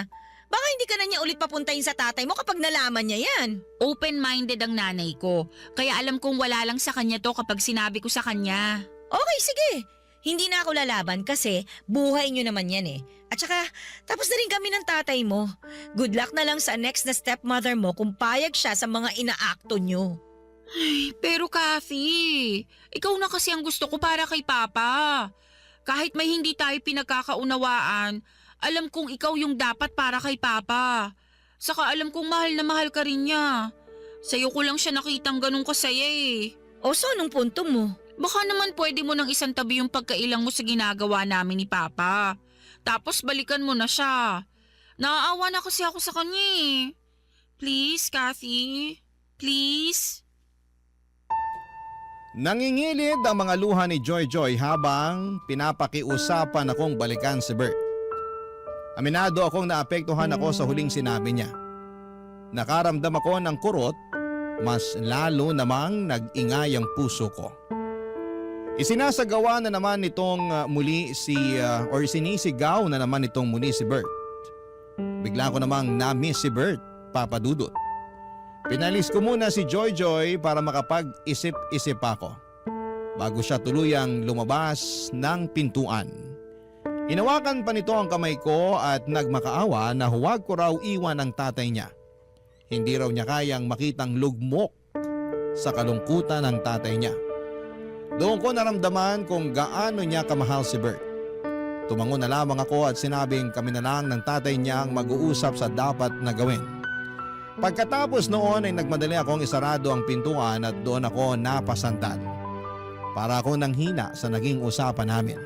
Baka hindi ka na niya ulit papuntahin sa tatay mo kapag nalaman niya yan. Open-minded ang nanay ko. Kaya alam kong wala lang sa kanya to kapag sinabi ko sa kanya. Okay, sige. Hindi na ako lalaban kasi buhay niyo naman yan eh. At saka, tapos na rin kami ng tatay mo. Good luck na lang sa next na stepmother mo kung payag siya sa mga inaakto niyo. Pero Kathy, ikaw na kasi ang gusto ko para kay Papa. Kahit may hindi tayo pinagkakaunawaan, alam kong ikaw yung dapat para kay Papa. Saka alam kong mahal na mahal ka rin niya. Sa'yo ko lang siya nakitang ganun kasaya eh. O so, anong punto mo? Baka naman pwede mo nang isang tabi yung pagkailang mo sa ginagawa namin ni Papa. Tapos balikan mo na siya. Naaawa na kasi ako sa kanya eh. Please, Kathy. Please. Nangingilid ang mga luha ni Joy Joy habang pinapakiusapan akong balikan si Bert. Aminado akong naapektuhan ako sa huling sinabi niya. Nakaramdam ako ng kurot, mas lalo namang nag-ingay ang puso ko. Isinasagawa na naman nitong sinisigaw na naman nitong muli si Bert. Bigla ko namang na-miss si Bert, Papa Dudut. Pinalis ko muna si Joy Joy para makapag-isip-isip ako bago siya tuluyang lumabas ng pintuan. Hinawakan pa nito ang kamay ko at nagmakaawa na huwag ko raw iwan ang tatay niya. Hindi raw niya kayang makitang lugmok sa kalungkutan ng tatay niya. Doon ko naramdaman kung gaano niya kamahal si Bert. Tumango na lamang ako at sinabing kami na lang ng tatay niya ang mag-uusap sa dapat na gawin. Pagkatapos noon ay nagmadali akong isarado ang pintuan at doon ako napasantad. Para ako nanghina sa naging usapan namin.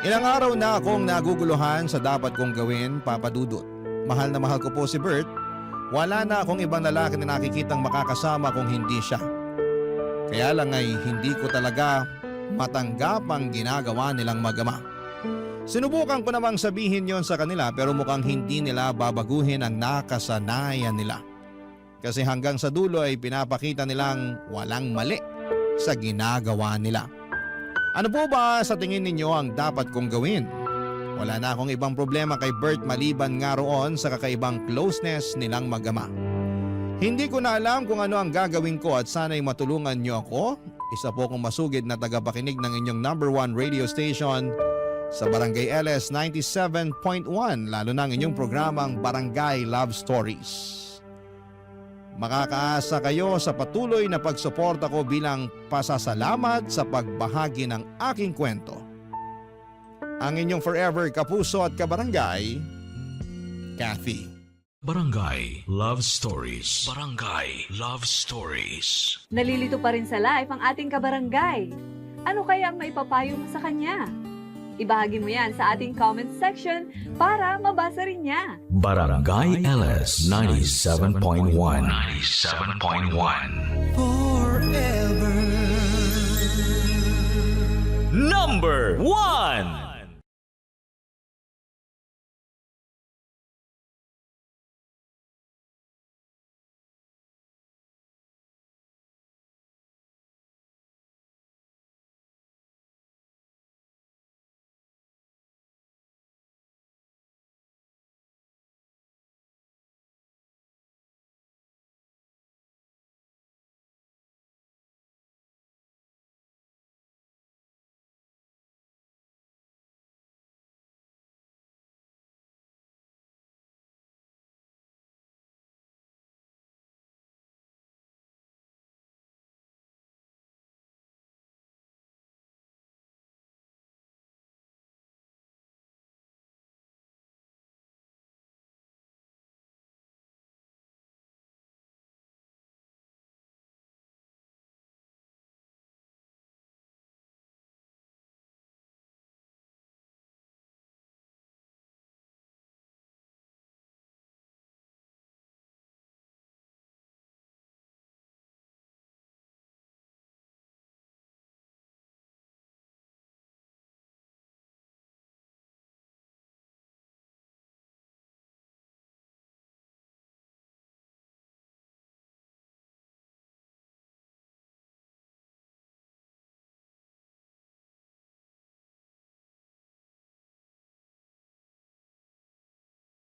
Ilang araw na akong naguguluhan sa dapat kong gawin, Papa Dudut. Mahal na mahal ko po si Bert. Wala na akong ibang lalaki na nakikitang makakasama kung hindi siya. Kaya lang ay hindi ko talaga matanggap ang ginagawa nilang mag-ama. Sinubukan ko namang sabihin yon sa kanila pero mukhang hindi nila babaguhin ang nakasanayan nila. Kasi hanggang sa dulo ay pinapakita nilang walang mali sa ginagawa nila. Ano po ba sa tingin ninyo ang dapat kong gawin? Wala na akong ibang problema kay Bert maliban nga roon sa kakaibang closeness nilang mag-ama. Hindi ko na alam kung ano ang gagawin ko at sana'y matulungan niyo ako. Isa po akong masugid na tagapakinig ng inyong #1 radio station sa Barangay LS 97.1, lalo na ang inyong programang Barangay Love Stories. Makakaasa kayo sa patuloy na pagsuporta ko bilang pasasalamat sa pagbahagi ng aking kwento. Ang inyong forever kapuso at kabarangay, Kathy. Barangay Love Stories. Barangay Love Stories. Nalilito pa rin sa life ang ating kabarangay. Ano kaya ang maipapayo mo sa kanya? Ibahagi mo yan sa ating comment section para mabasa rin niya. Barangay LS 97.1. 97.1. Forever. Number 1.